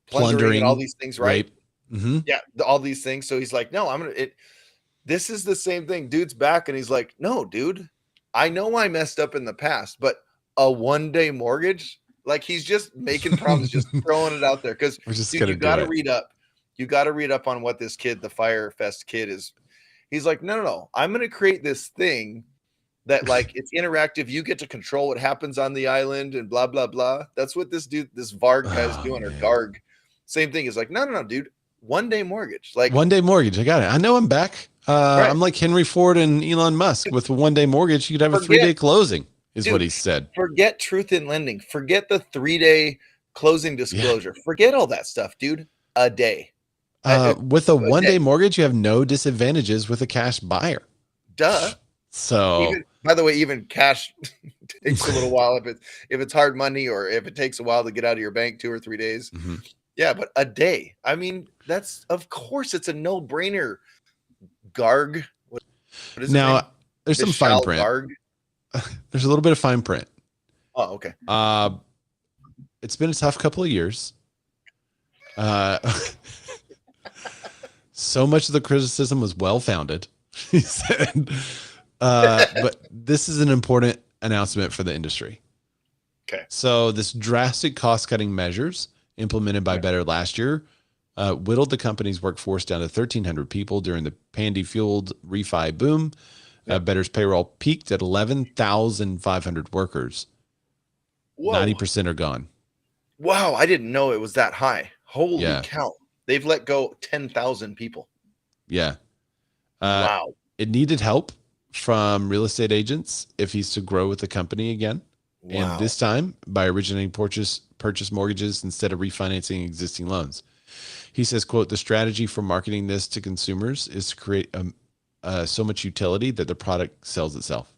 plundering and all these things, right? Mm-hmm. Yeah. All these things. So he's like, no, This is the same thing. Dude's back and he's like, no, dude, I know I messed up in the past, but a one-day mortgage, like he's just making promises, just throwing it out there. Because dude, you got to read up. You got to read up on what this kid, the Firefest kid, is. He's like, no. I'm going to create this thing that like it's interactive. You get to control what happens on the island and blah, blah, blah. That's what this dude, this Varg guy's doing, or Garg. Same thing. He's like, no, dude. One-day mortgage. Like one-day mortgage. I got it. I know I'm back. Right. I'm like Henry Ford and Elon Musk with a one-day mortgage. You could have a 3-day closing is what he said. Forget truth in lending. Forget the 3-day closing disclosure. Yeah. Forget all that stuff, dude. A day. With a one-day mortgage, you have no disadvantages with a cash buyer. Duh. So, by the way, even cash takes a little while if it's hard money, or if it takes a while to get out of your bank, 2 or 3 days. Mm-hmm. Yeah, but a day. I mean, that's, of course, it's a no-brainer. Garg. What is now? There's some fine print. Garg? There's a little bit of fine print. Oh, okay. It's been a tough couple of years. So much of the criticism was well-founded, he said. But this is an important announcement for the industry. Okay. So this drastic cost-cutting measures implemented by Better last year whittled the company's workforce down to 1,300 people during the pandy-fueled refi boom. Better's payroll peaked at 11,500 workers. Whoa. 90% are gone. Wow, I didn't know it was that high. Holy cow. They've let go 10,000 people. Yeah. Wow. It needed help from real estate agents if he's to grow with the company again. Wow. And this time by originating purchase mortgages instead of refinancing existing loans. He says, quote, the strategy for marketing this to consumers is to create so much utility that the product sells itself.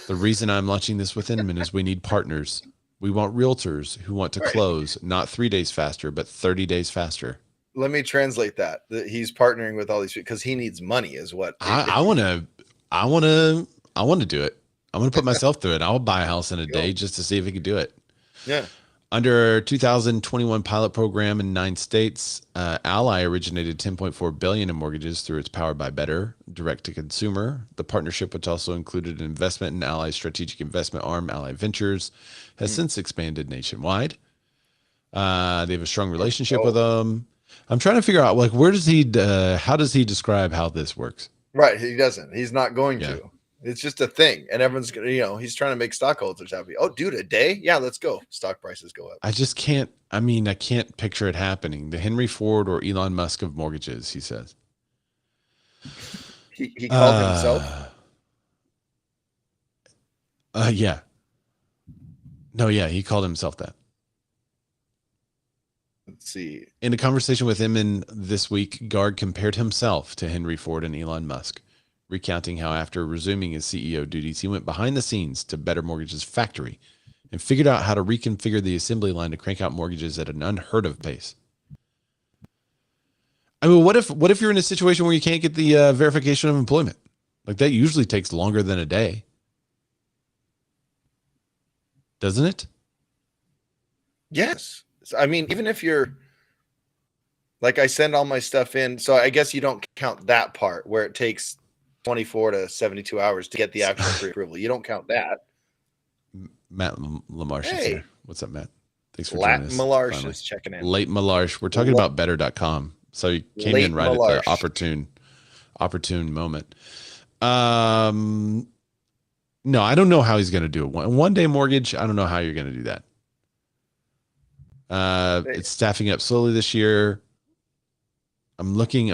The reason I'm launching this with Inman is we need partners. We want realtors who want to close not 3 days faster, but 30 days faster. Let me translate that he's partnering with all these people because he needs money is what I want to do it. I want to put myself through it. I'll buy a house in a day just to see if he can do it. Yeah. Under 2021 pilot program in 9 states, Ally originated $10.4 billion in mortgages through its Powered by Better direct to consumer. The partnership, which also included an investment in Ally's strategic investment arm, Ally Ventures, has since expanded nationwide. They have a strong relationship with them. I'm trying to figure out, like, how does he describe how this works? Right. He doesn't. He's not going to. It's just a thing. And everyone's going to, he's trying to make stockholders happy. Oh, dude, a day? Yeah, let's go. Stock prices go up. I just can't. I can't picture it happening. The Henry Ford or Elon Musk of mortgages, he says. He called himself? Yeah. No, yeah, he called himself that. Let's see. In a conversation with him in this week, Garg compared himself to Henry Ford and Elon Musk, recounting how after resuming his CEO duties, he went behind the scenes to Better Mortgage's factory and figured out how to reconfigure the assembly line to crank out mortgages at an unheard of pace. I mean, what if you're in a situation where you can't get the verification of employment? Like, that usually takes longer than a day. Doesn't it? Yes. I mean, even if you're like, I send all my stuff in. So I guess you don't count that part where it takes 24 to 72 hours to get the actual pre-approval. You don't count that. Matt Lamarche is here. What's up, Matt? Thanks for joining us. Malarche is checking in. Late Malarche. We're talking about better.com. So you came in right Malarche. At the opportune moment. No, I don't know how he's going to do it. One day mortgage, I don't know how you're going to do that. It's staffing up slowly this year. I'm looking.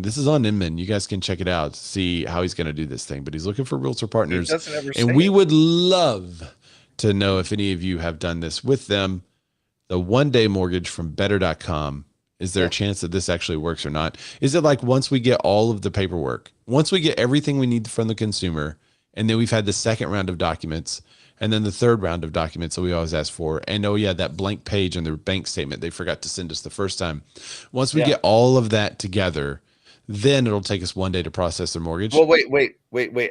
This is on Inman. You guys can check it out to see how he's going to do this thing. But he's looking for realtor partners. And we would love to know if any of you have done this with them. The one-day mortgage from better.com. Is there a chance that this actually works or not? Is it like once we get all of the paperwork, once we get everything we need from the consumer, and then we've had the second round of documents, and then the third round of documents that we always ask for, and that blank page on their bank statement they forgot to send us the first time. Once we get all of that together, then it'll take us one day to process their mortgage. Well, wait.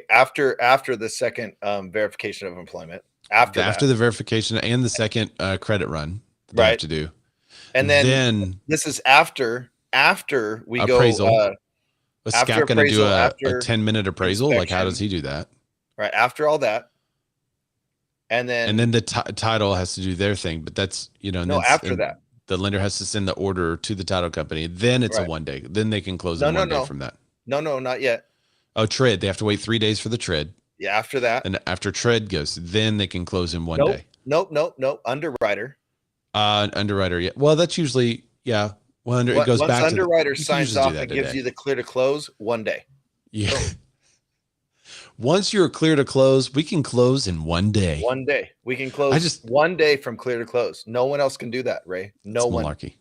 After the second verification of employment, after the verification and the second credit run, they have to do. And then this is after we appraisal. Was After Scout going to do appraisal, a after 10-minute appraisal? Like, how inspection. does he do that? Right after all that, and then the title has to do their thing, but that's, after that, the lender has to send the order to the title company. Then it's a Right. 1 day. Then they can close in 1 day from that. No, not yet. Oh, TRID. They have to wait 3 days for the TRID. Yeah, after that, And after TRID goes, then they can close in 1 day. Nope. Underwriter. Underwriter. Yeah. Well, that's usually, yeah. Well, it goes Once back underwriter to you can signs usually do off that and a gives day. you the clear to close, 1 day. Yeah. Once you're clear to close, we can close in 1 day. 1 day. We can close 1 day from clear to close. No one else can do that, Ray. No one. Malarkey.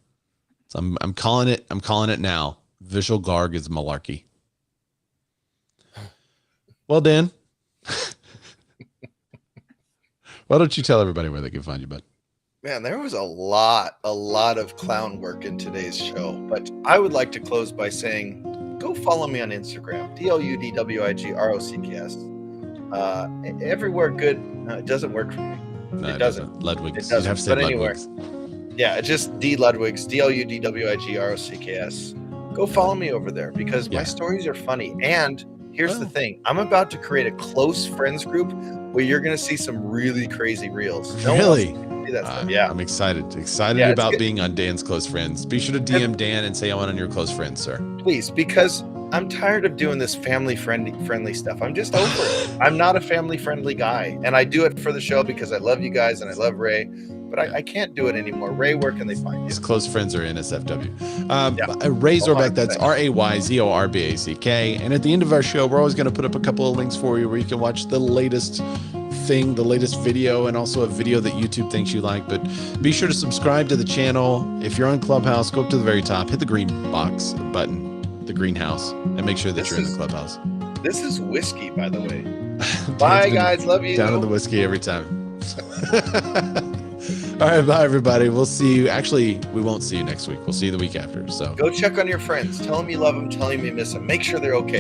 So I'm calling it. I'm calling it now. Vishal Garg is malarkey. Well, Dan, why don't you tell everybody where they can find you, bud? Man, there was a lot of clown work in today's show. But I would like to close by saying, go follow me on Instagram, DLUDWIGROCKS. Everywhere good. No, it doesn't work for me. No, it doesn't. Ludwig. It doesn't. You have to say But anywhere. Ludwigs. Yeah, it's just D Ludwigs, DLUDWIGROCKS. Go follow me over there because my stories are funny. And here's the thing. I'm about to create a close friends group where you're going to see some really crazy reels. Really? See that stuff. Yeah. I'm excited about being on Dan's close friends. Be sure to DM Dan and say I want on your close friends, sir. Please, because I'm tired of doing this family friendly stuff. I'm just over it. I'm not a family friendly guy, and I do it for the show because I love you guys and I love Ray, but I can't do it anymore. Ray, where can they find you? His close friends are NSFW. Ray Zorback, that's RAYZORBACK. And at the end of our show, we're always going to put up a couple of links for you where you can watch the latest thing, the latest video, and also a video that YouTube thinks you like. But be sure to subscribe to the channel. If you're on Clubhouse, go up to the very top, hit the green box button, the greenhouse, and make sure that you're in the Clubhouse. This is whiskey, by the way. Bye, guys. Love you. Down on the whiskey every time. All right, bye, everybody. We'll see you. Actually, we won't see you next week. We'll see you the week after. So go check on your friends. Tell them you love them. Tell them you miss them. Make sure they're okay.